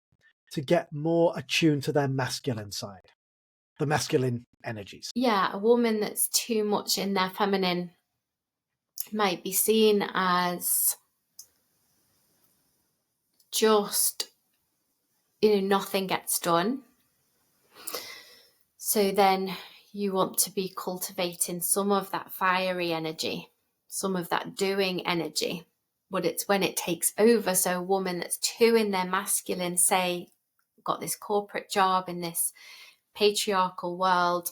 to get more attuned to their masculine side, the masculine energies? Yeah, a woman that's too much in their feminine might be seen as just, nothing gets done. So then you want to be cultivating some of that fiery energy, some of that doing energy. But it's when it takes over. So a woman that's too in their masculine, say, got this corporate job in this patriarchal world,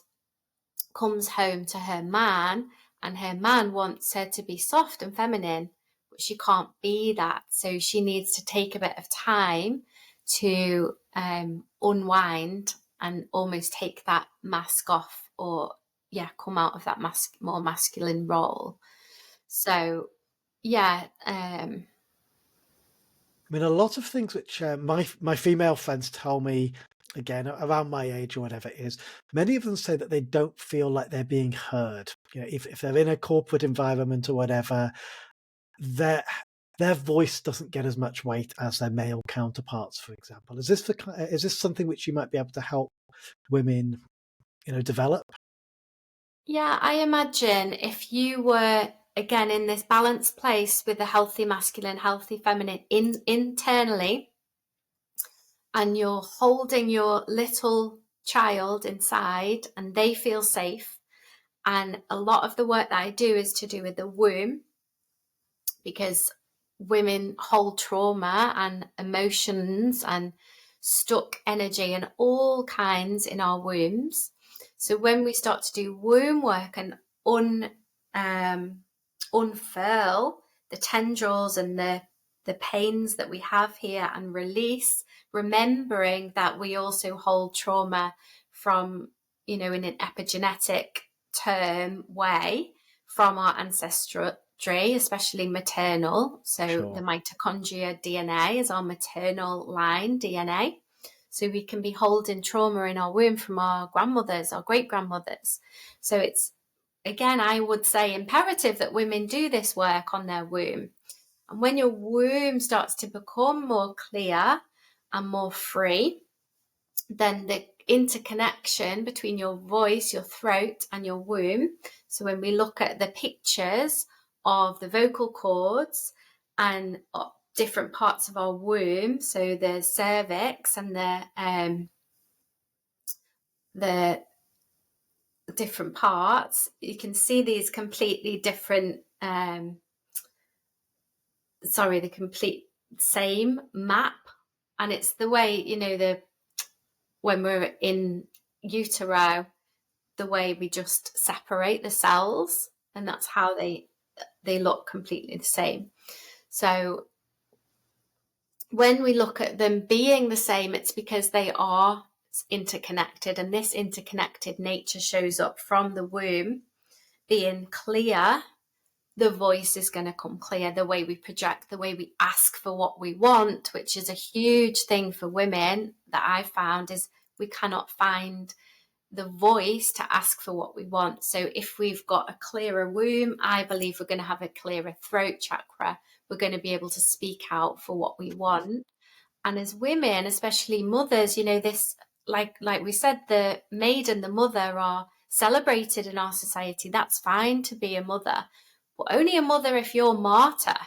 comes home to her man, and her man wants her to be soft and feminine, but she can't be that. So she needs to take a bit of time to unwind and almost take that mask off, or come out of that more masculine role. So I mean, a lot of things which my female friends tell me, again, around my age or whatever it is, many of them say that they don't feel like they're being heard. If they're in a corporate environment or whatever, their voice doesn't get as much weight as their male counterparts, for example. Is this something which you might be able to help women, develop? Yeah, I imagine if you were again in this balanced place with a healthy masculine, healthy feminine internally, and you're holding your little child inside and they feel safe. And a lot of the work that I do is to do with the womb, because women hold trauma and emotions and stuck energy and all kinds in our wombs. So when we start to do womb work and unfurl the tendrils and the pains that we have here and release, remembering that we also hold trauma from, in an epigenetic term way, from our ancestry, especially maternal. So Sure. the mitochondria DNA is our maternal line DNA. So we can be holding trauma in our womb from our grandmothers, our great grandmothers. So it's, again, I would say imperative that women do this work on their womb. And when your womb starts to become more clear and more free, then the interconnection between your voice, your throat, and your womb. So when we look at the pictures of the vocal cords and different parts of our womb, so the cervix and the different parts, you can see these completely different the complete same map. And it's the way, when we're in utero, the way we just separate the cells, and that's how they look completely the same. So when we look at them being the same, it's because they are interconnected, and this interconnected nature shows up from the womb being clear. The voice is going to come clear, the way we project, the way we ask for what we want, which is a huge thing for women that I found, is we cannot find the voice to ask for what we want. So if we've got a clearer womb, I believe we're going to have a clearer throat chakra. We're going to be able to speak out for what we want. And as women, especially mothers, this, like we said, the maid and the mother are celebrated in our society. That's fine to be a mother, but only a mother if you're martyr.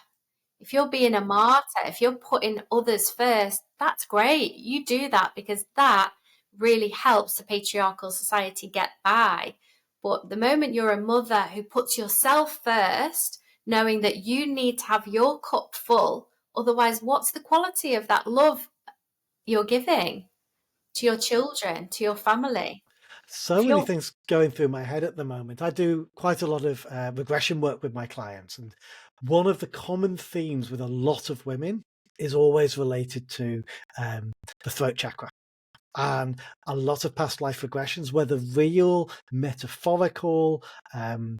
If you're being a martyr, if you're putting others first, that's great. You do that because that really helps the patriarchal society get by. But the moment you're a mother who puts yourself first, knowing that you need to have your cup full, otherwise, what's the quality of that love you're giving to your children, to your family? So If many you're, things going through my head at the moment. I do quite a lot of regression work with my clients, and one of the common themes with a lot of women is always related to the throat chakra. And a lot of past life regressions, whether real, metaphorical, um,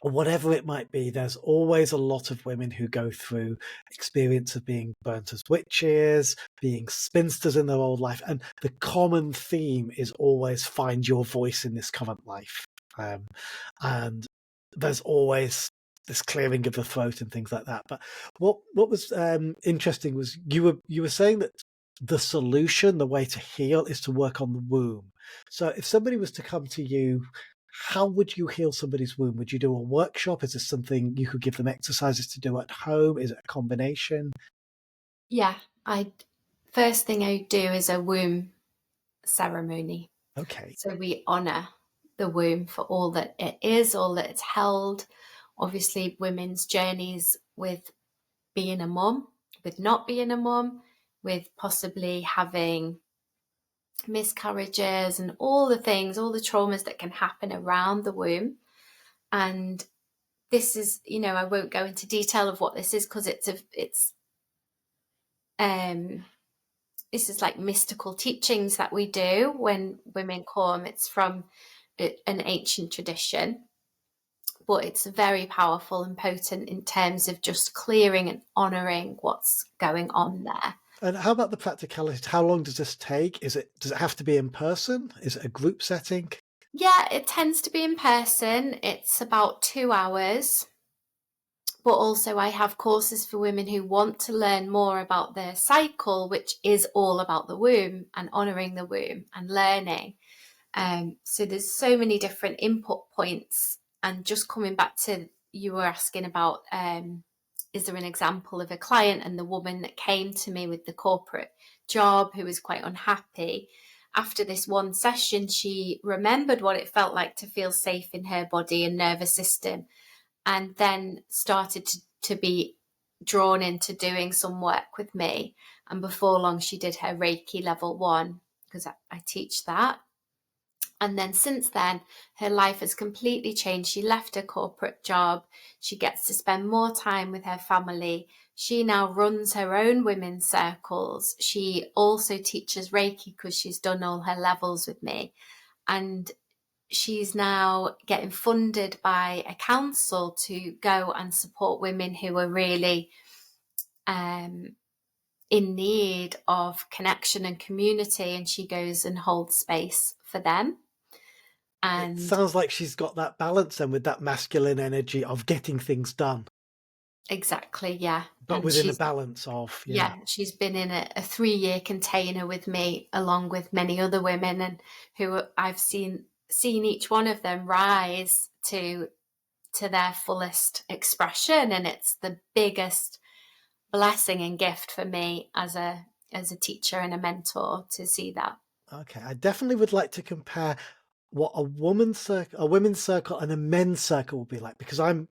or whatever it might be, there's always a lot of women who go through experience of being burnt as witches, being spinsters in their old life. And the common theme is always find your voice in this current life. And there's always this clearing of the throat and things like that. But what was interesting was you were saying that the solution, the way to heal, is to work on the womb. So if somebody was to come to you, how would you heal somebody's womb? Would you do a workshop? Is this something you could give them exercises to do at home? Is it a combination? yeah, first thing I do is a womb ceremony. Okay. So we honour the womb for all that it is, all that it's held. Obviously, women's journeys with being a mum, with not being a mum, with possibly having miscarriages and all the things, all the traumas that can happen around the womb. And this is, I won't go into detail of what this is because this is like mystical teachings that we do when women come. It's from an ancient tradition, but it's very powerful and potent in terms of just clearing and honouring what's going on there. And how about the practicality? How long does this take? Does it have to be in person? Is it a group setting? Yeah, it tends to be in person. It's about 2 hours. But also I have courses for women who want to learn more about their cycle, which is all about the womb and honouring the womb and learning. So there's so many different input points. And just coming back to, you were asking about, is there an example of a client and the woman that came to me with the corporate job who was quite unhappy? After this one session, she remembered what it felt like to feel safe in her body and nervous system, and then started to be drawn into doing some work with me. And before long, she did her Reiki level 1, because I teach that. And then since then, her life has completely changed. She left her corporate job. She gets to spend more time with her family. She now runs her own women's circles. She also teaches Reiki because she's done all her levels with me. And she's now getting funded by a council to go and support women who are really in need of connection and community. And she goes and holds space for them. It And sounds like she's got that balance then with that masculine energy of getting things done, exactly, yeah. but And within a balance of, yeah. she's been in a 3-year container with me, along with many other women, and who I've seen each one of them rise to their fullest expression. And it's the biggest blessing and gift for me as a teacher and a mentor to see that. Okay, I definitely would like to compare what a women's circle and a men's circle will be like, because I'm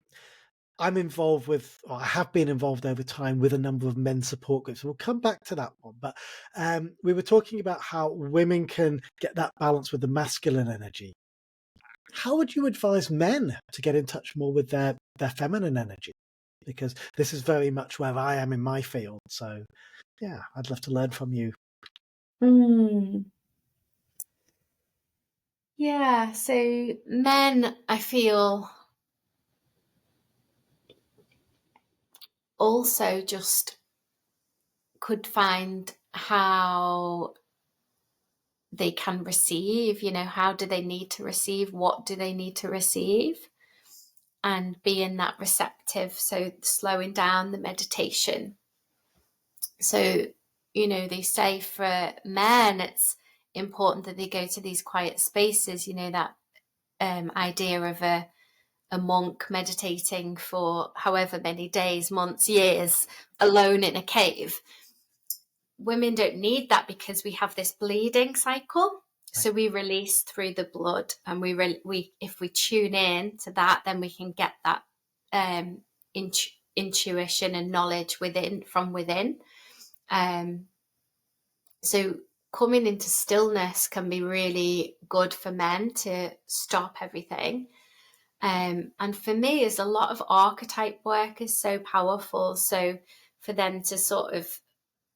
involved with, or I have been involved over time with a number of men's support groups. We'll come back to that one, but we were talking about how women can get that balance with the masculine energy. How would you advise men to get in touch more with their feminine energy? Because this is very much where I am in my field. So yeah, I'd love to learn from you. Yeah, so men, I feel, also just could find how they can receive, how do they need to receive, what do they need to receive, and being that receptive. So slowing down the meditation. So, they say for men, it's important that they go to these quiet spaces, that idea of a monk meditating for however many days, months, years, alone in a cave. women don't need that because we have this bleeding cycle. So we release through the blood, and we if we tune in to that, then we can get that intuition and knowledge from within. So coming into stillness can be really good for men to stop everything. And for me, is a lot of archetype work is so powerful. So for them to sort of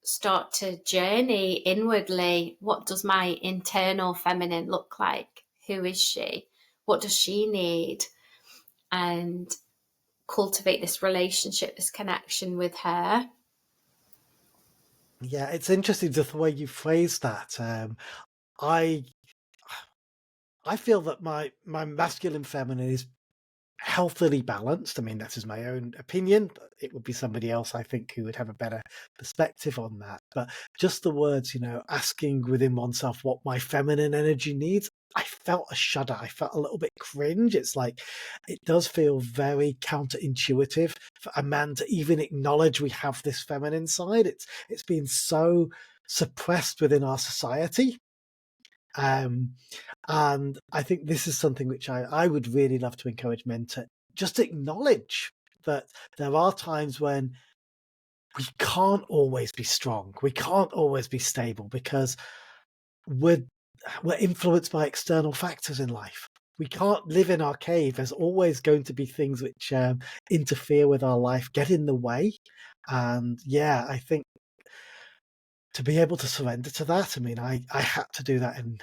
start to journey inwardly, what does my internal feminine look like? Who is she? What does she need? And cultivate this relationship, this connection with her. Yeah, it's interesting just the way you phrase that. I feel that my masculine feminine is healthily balanced. I mean, that is my own opinion. It would be somebody else, I think, who would have a better perspective on that. But just the words, asking within oneself what my feminine energy needs, I felt a shudder. I felt a little bit cringe. It's like, it does feel very counterintuitive for a man to even acknowledge we have this feminine side. It's been so suppressed within our society. And I think this is something which I would really love to encourage men to just acknowledge, that there are times when we can't always be strong. We can't always be stable because we're influenced by external factors in life. We can't live in our cave. There's always going to be things which interfere with our life, get in the way. And yeah, I think to be able to surrender to that, I mean, I had to do that in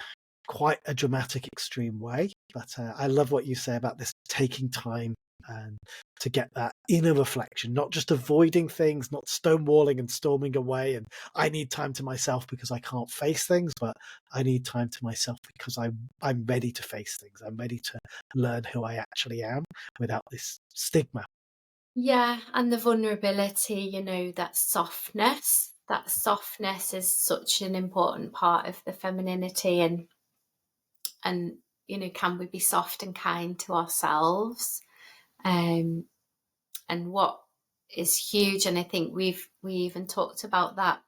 quite a dramatic, extreme way. But I love what you say about this taking time and to get that inner reflection, not just avoiding things, not stonewalling and storming away. And I need time to myself because I can't face things, but I need time to myself because I'm ready to face things. I'm ready to learn who I actually am without this stigma. Yeah, and the vulnerability, that softness. That softness is such an important part of the femininity, and can we be soft and kind to ourselves? And what is huge, and I think we even talked about that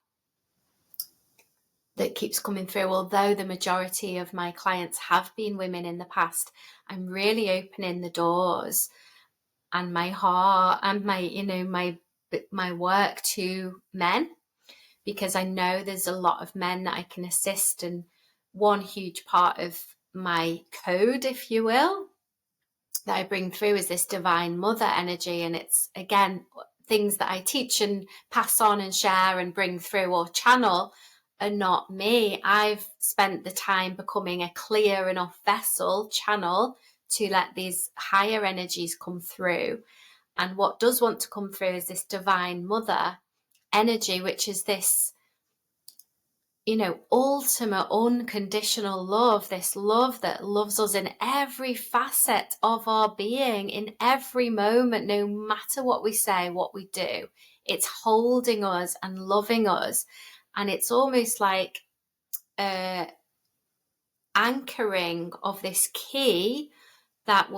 keeps coming through, although the majority of my clients have been women in the past, I'm really opening the doors and my heart and my work to men, because I know there's a lot of men that I can assist. And one huge part of my code, if you will, that I bring through is this divine mother energy. And it's, again, things that I teach and pass on and share and bring through or channel are not me. I've spent the time becoming a clear enough vessel, channel, to let these higher energies come through. And what does want to come through is this divine mother energy, which is this, ultimate unconditional love, this love that loves us in every facet of our being, in every moment, no matter what we say, what we do. It's holding us and loving us. And it's almost like anchoring of this key that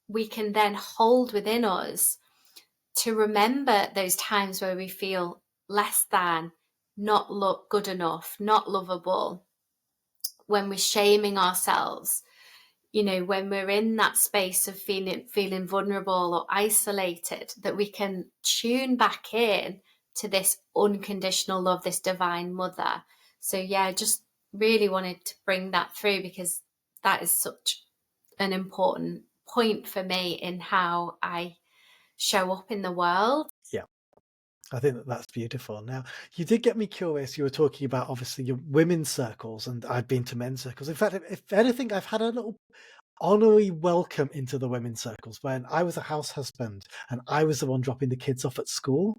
we can then hold within us to remember those times where we feel less than, not look good enough, not lovable, when we're shaming ourselves, when we're in that space of feeling vulnerable or isolated, that we can tune back in to this unconditional love, this divine mother. So yeah, I just really wanted to bring that through, because that is such an important point for me in how I show up in the world. Yeah. I think that's beautiful. Now, you did get me curious. You were talking about obviously your women's circles, and I've been to men's circles. In fact, if anything, I've had a little honorary welcome into the women's circles. When I was a house husband and I was the one dropping the kids off at school,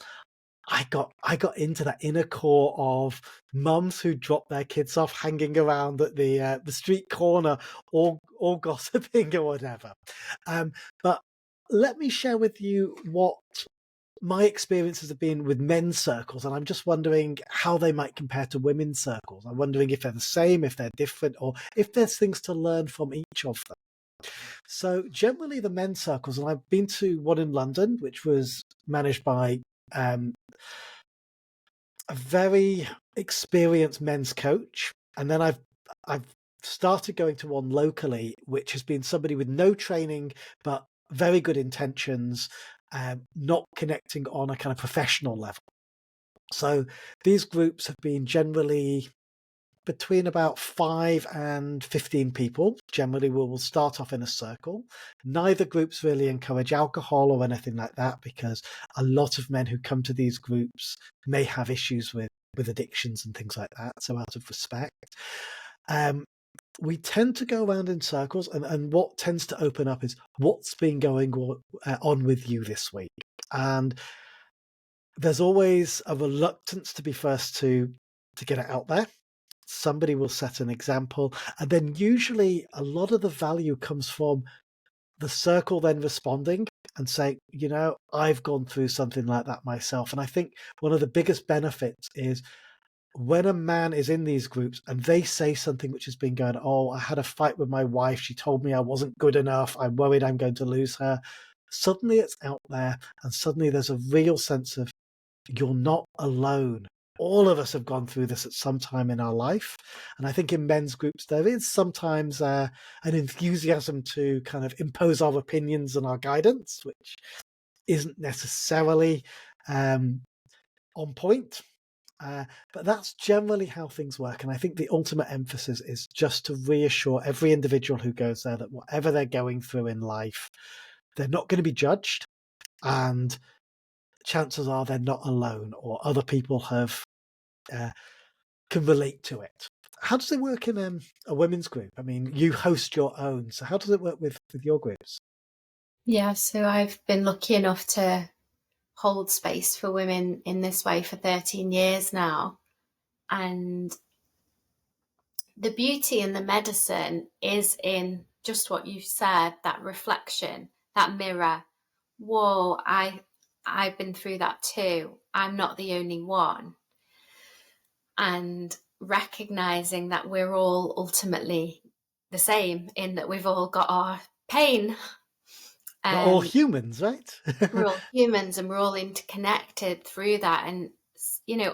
I got into that inner core of mums who drop their kids off, hanging around at the street corner, or gossiping or whatever. But let me share with you what my experiences have been with men's circles, and I'm just wondering how they might compare to women's circles. I'm wondering if they're the same, if they're different, or if there's things to learn from each of them. So generally the men's circles, and I've been to one in London, which was managed by a very experienced men's coach, and then I've started going to one locally, which has been somebody with no training but very good intentions, not connecting on a kind of professional level. So these groups have been generally between about 5 and 15 people. Generally, we will start off in a circle. Neither groups really encourage alcohol or anything like that, because a lot of men who come to these groups may have issues with addictions and things like that. So out of respect, we tend to go around in circles, and what tends to open up is what's been going on with you this week. And there's always a reluctance to be first to get it out there. Somebody will set an example, and then usually a lot of the value comes from the circle then responding and saying, I've gone through something like that myself. And I think one of the biggest benefits is when a man is in these groups and they say something which has been going, oh, I had a fight with my wife, she told me I wasn't good enough, I'm worried I'm going to lose her. Suddenly it's out there, and suddenly there's a real sense of, you're not alone. All of us have gone through this at some time in our life. And I think in men's groups, there is sometimes an enthusiasm to kind of impose our opinions and our guidance, which isn't necessarily on point. But that's generally how things work. And I think the ultimate emphasis is just to reassure every individual who goes there that whatever they're going through in life, they're not going to be judged. And chances are they're not alone, or other people can relate to it. How does it work in a women's group? I mean, you host your own, so how does it work with your groups? Yeah, so I've been lucky enough to hold space for women in this way for 13 years now. And the beauty and the medicine is in just what you said, that reflection, that mirror. Whoa, I've been through that too. I'm not the only one. And recognizing that we're all ultimately the same, in that we've all got our pain. We're all humans, right? We're all humans, and we're all interconnected through that. And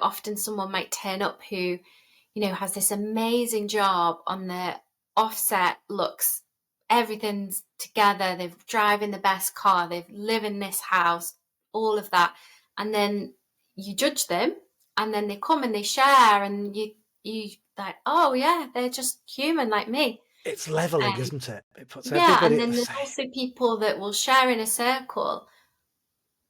often someone might turn up who has this amazing job on the offset, looks, everything's together, they're driving the best car, they live in this house, all of that. And then you judge them, and then they come and they share, and you like, oh yeah, they're just human like me. It's leveling, isn't it? It puts Yeah, everybody and at then the there's same. also people that will share in a circle.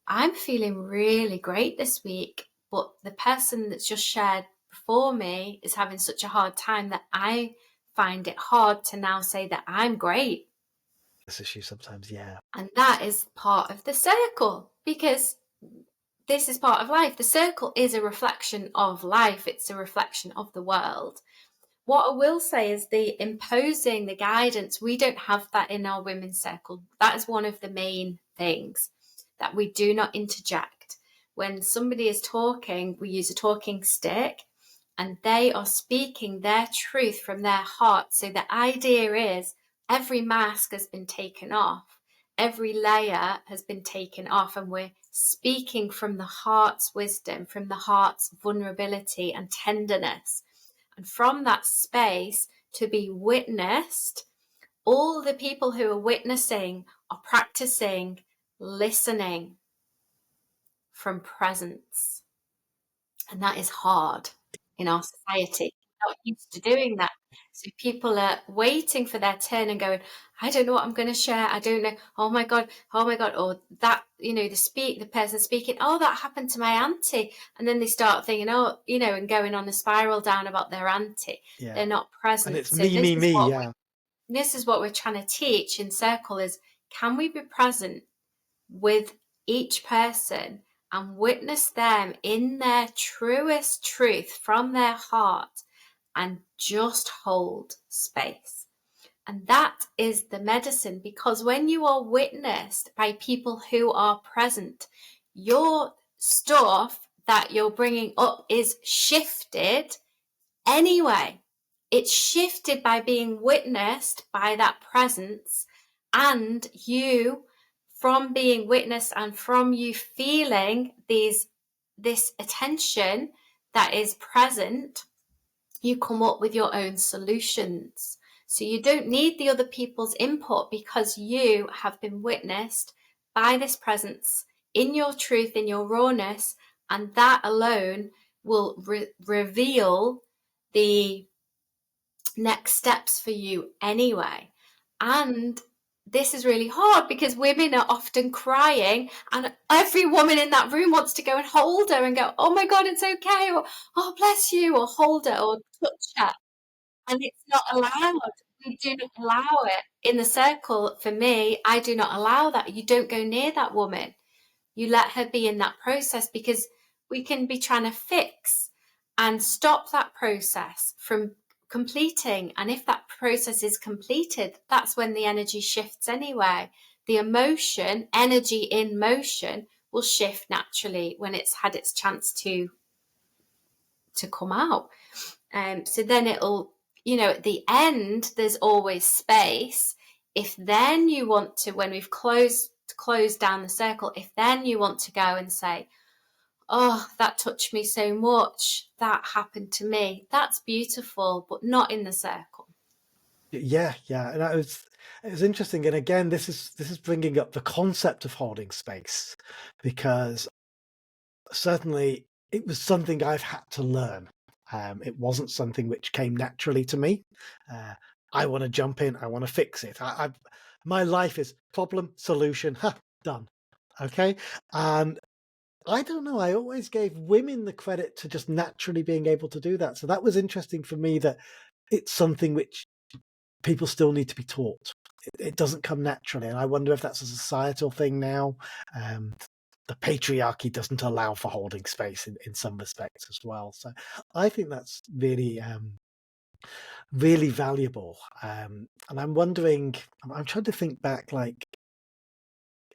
I'm feeling really great this week, but the person that's just shared before me is having such a hard time that I find it hard to now say that I'm great. This issue sometimes, yeah. And that is part of the circle, because this is part of life. The circle is a reflection of life. It's a reflection of the world. What I will say is the imposing, the guidance, we don't have that in our women's circle. That is one of the main things, that we do not interject. When somebody is talking, we use a talking stick, and they are speaking their truth from their heart. So the idea is every mask has been taken off, every layer has been taken off, and we're speaking from the heart's wisdom, from the heart's vulnerability and tenderness. And from that space to be witnessed, all the people who are witnessing are practicing listening from presence. And that is hard in our society. We're not used to doing that. So people are waiting for their turn and going, I don't know what I'm going to share. I don't know. Oh my God. Or that, the person speaking, oh, that happened to my auntie. And then they start thinking, and going on a spiral down about their auntie. Yeah. They're not present. And it's So me, yeah. This is what we're trying to teach in Circle is, can we be present with each person and witness them in their truest truth from their heart, and just hold space. And that is the medicine, because when you are witnessed by people who are present, your stuff that you're bringing up is shifted anyway. It's shifted by being witnessed by that presence, and you, from being witnessed and from you feeling this attention, that is present, you come up with your own solutions. So you don't need the other people's input, because you have been witnessed by this presence in your truth, in your rawness, and that alone will reveal the next steps for you anyway. And this is really hard because women are often crying, and every woman in that room wants to go and hold her and go, oh my God, it's okay, or oh, bless you, or hold her or touch her. And it's not allowed. We do not allow it in the circle. For me, I do not allow that. You don't go near that woman. You let her be in that process, because we can be trying to fix and stop that process from completing. And if that process is completed, that's when the energy shifts anyway. The emotion, energy in motion, will shift naturally when it's had its chance to come out. So then it'll, at the end, there's always space. If then you want to, when we've closed down the circle, if then you want to go and say, oh, that touched me so much, that happened to me, that's beautiful, but not in the circle. Yeah, and it was interesting. And again, this is bringing up the concept of holding space, because certainly it was something I've had to learn. It wasn't something which came naturally to me. I want to jump in. I want to fix it. My life is problem, solution, done. Okay. And I don't know. I always gave women the credit to just naturally being able to do that. So that was interesting for me, that it's something which people still need to be taught. It doesn't come naturally. And I wonder if that's a societal thing now. The patriarchy doesn't allow for holding space in some respects as well. So I think that's really, really valuable. And I'm wondering, I'm trying to think back, like,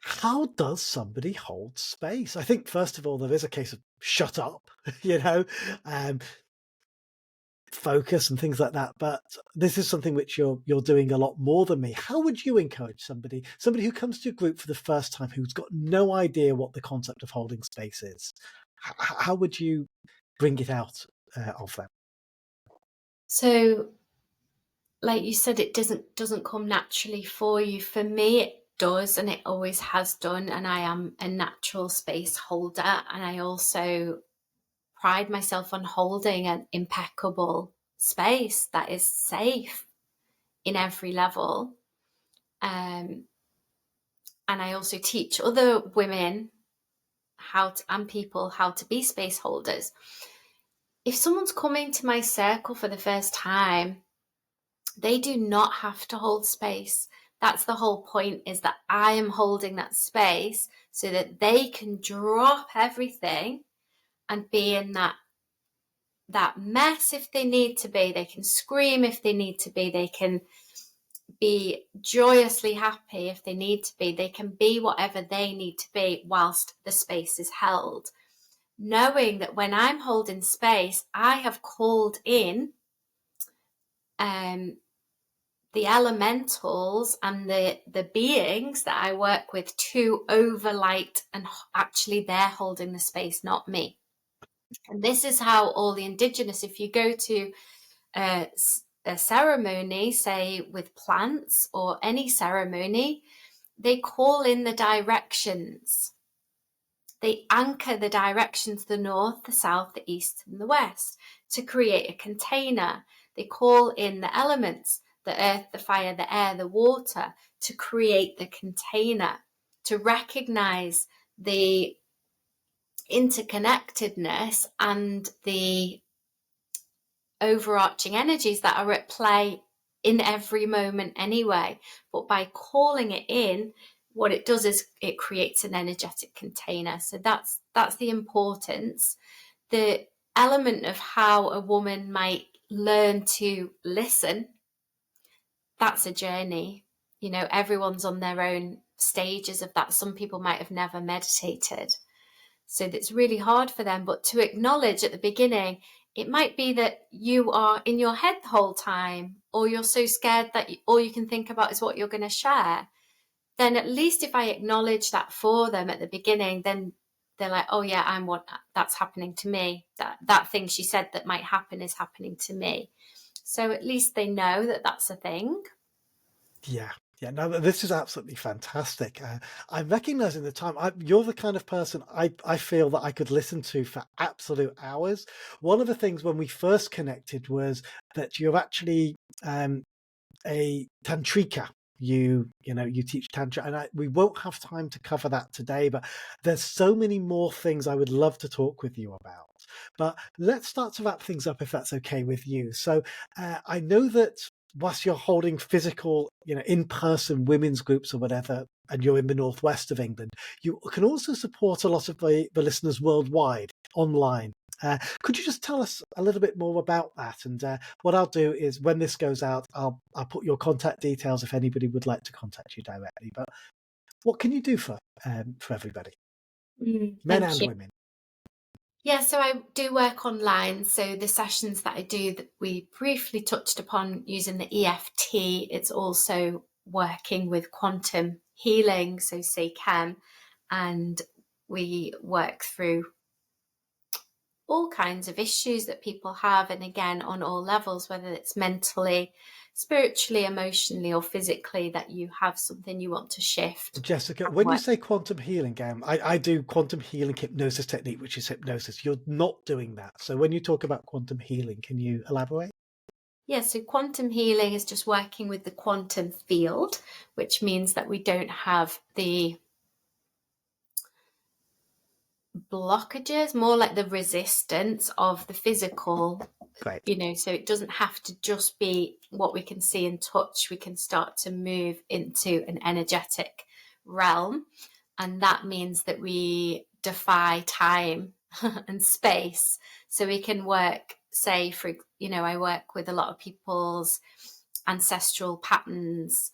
how does somebody hold space? I think, first of all, there is a case of shut up, um, focus and things like that. But this is something which you're doing a lot more than me. How would you encourage somebody who comes to a group for the first time, who's got no idea what the concept of holding space is? How would you bring it out of them? So, like you said, it doesn't come naturally for you. For me, it does, and it always has done. And I am a natural space holder, and I also pride myself on holding an impeccable space that is safe in every level. And I also teach other women and people how to be space holders. If someone's coming to my circle for the first time, they do not have to hold space. That's the whole point, is that I am holding that space so that they can drop everything and be in that mess if they need to be. They can scream if they need to be. They can be joyously happy if they need to be. They can be whatever they need to be whilst the space is held. Knowing that when I'm holding space, I have called in the elementals and the beings that I work with to overlight, and actually they're holding the space, not me. And this is how all the indigenous, if you go to a ceremony, say with plants or any ceremony, they call in the directions. They anchor the directions, the north, the south, the east, and the west, to create a container. They call in the elements, the earth, the fire, the air, the water, to create the container, to recognize the interconnectedness and the overarching energies that are at play in every moment anyway. But by calling it in, what it does is it creates an energetic container. So that's the importance. The element of how a woman might learn to listen, that's a journey. Everyone's on their own stages of that. Some people might have never meditated, so that's really hard for them. But to acknowledge at the beginning, it might be that you are in your head the whole time, or you're so scared that all you can think about is what you're going to share. Then at least if I acknowledge that for them at the beginning, then they're like, oh yeah, that's happening to me. That thing she said that might happen is happening to me. So at least they know that that's a thing. Yeah. Yeah, no, this is absolutely fantastic. I'm recognizing the time. You're the kind of person I feel that I could listen to for absolute hours. One of the things when we first connected was that you're actually a tantrika. You teach tantra, and we won't have time to cover that today, but there's so many more things I would love to talk with you about. But let's start to wrap things up if that's okay with you. So I know that whilst you're holding physical, in-person women's groups or whatever, and you're in the northwest of England, you can also support a lot of the listeners worldwide online. Could you just tell us a little bit more about that? And what I'll do is when this goes out, I'll put your contact details if anybody would like to contact you directly. But what can you do for everybody, men Thank and you. women? Yeah, so I do work online. So the sessions that I do that we briefly touched upon using the EFT, it's also working with quantum healing, so Seikhem, and we work through all kinds of issues that people have, and again on all levels, whether it's mentally, spiritually, emotionally, or physically, that you have something you want to shift. Jessica, when you say quantum healing, I do quantum healing hypnosis technique, which is hypnosis. You're not doing that. So when you talk about quantum healing, can you elaborate? Yeah, so quantum healing is just working with the quantum field, which means that we don't have the blockages, more like the resistance of the physical. Great. So it doesn't have to just be what we can see and touch. We can start to move into an energetic realm. And that means that we defy time and space. So we can work, say, I work with a lot of people's ancestral patterns,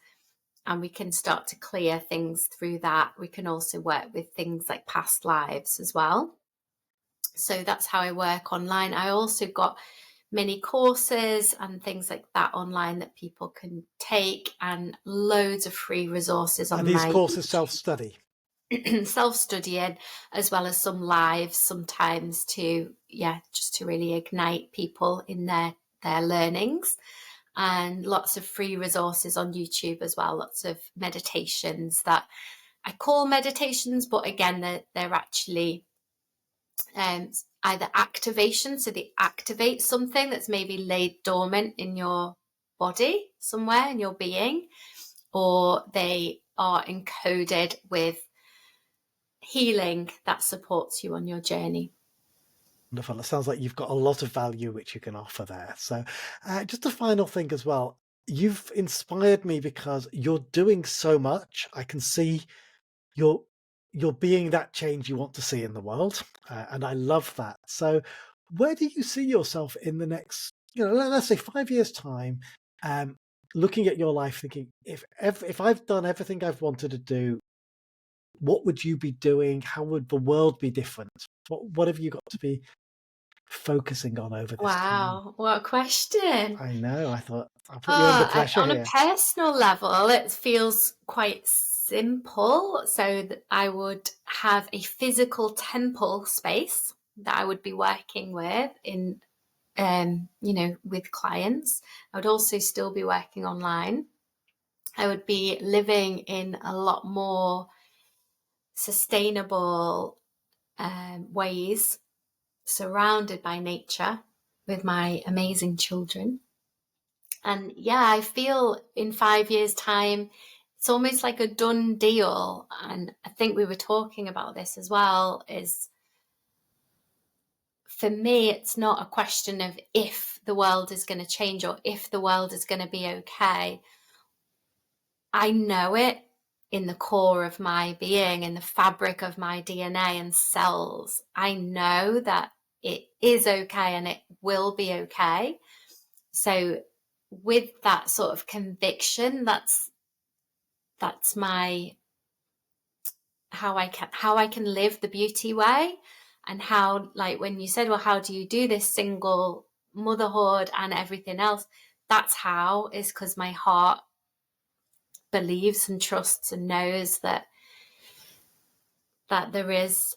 and we can start to clear things through that. We can also work with things like past lives as well. So that's how I work online. I also got many courses and things like that online that people can take, and loads of free resources on Are these my courses self-study? self-studying, as well as some lives sometimes just to really ignite people in their learnings, and lots of free resources on YouTube as well. Lots of meditations that I call meditations, but again, they're actually either activation, so they activate something that's maybe laid dormant in your body somewhere in your being, or they are encoded with healing that supports you on your journey. Wonderful. It sounds like you've got a lot of value which you can offer there. So just a final thing as well. You've inspired me because you're doing so much. I can see you're being that change you want to see in the world, and I love that. So where do you see yourself in the next, let's say 5 years time, looking at your life thinking, if I've done everything I've wanted to do, what would you be doing? How would the world be different? What have you got to be focusing on over this time? Wow, what a question. I know. I thought I'll put you under pressure On a here. personal level, it feels quite simple. So that I would have a physical temple space that I would be working with with clients. I would also still be working online. I would be living in a lot more sustainable ways, surrounded by nature with my amazing children. And yeah, I feel in 5 years' time, it's almost like a done deal. And I think we were talking about this as well, is for me, it's not a question of if the world is going to change or if the world is going to be okay. I know it in the core of my being, in the fabric of my DNA and cells. I know that it is okay and it will be okay. So with that sort of conviction, that's my how I can live the beauty way. And how, like when you said, well, how do you do this single motherhood and everything else? That's how, is because my heart believes and trusts and knows that there is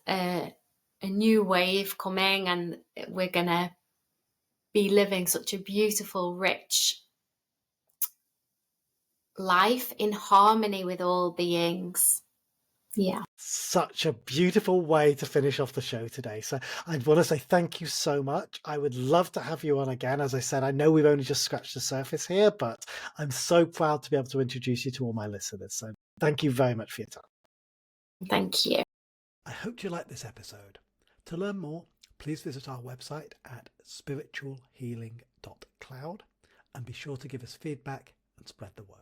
new wave coming, and we're going to be living such a beautiful, rich life in harmony with all beings. Yeah. Such a beautiful way to finish off the show today. So I want to say thank you so much. I would love to have you on again. As I said, I know we've only just scratched the surface here, but I'm so proud to be able to introduce you to all my listeners. So thank you very much for your time. Thank you. I hope you liked this episode. To learn more, please visit our website at spiritualhealing.cloud and be sure to give us feedback and spread the word.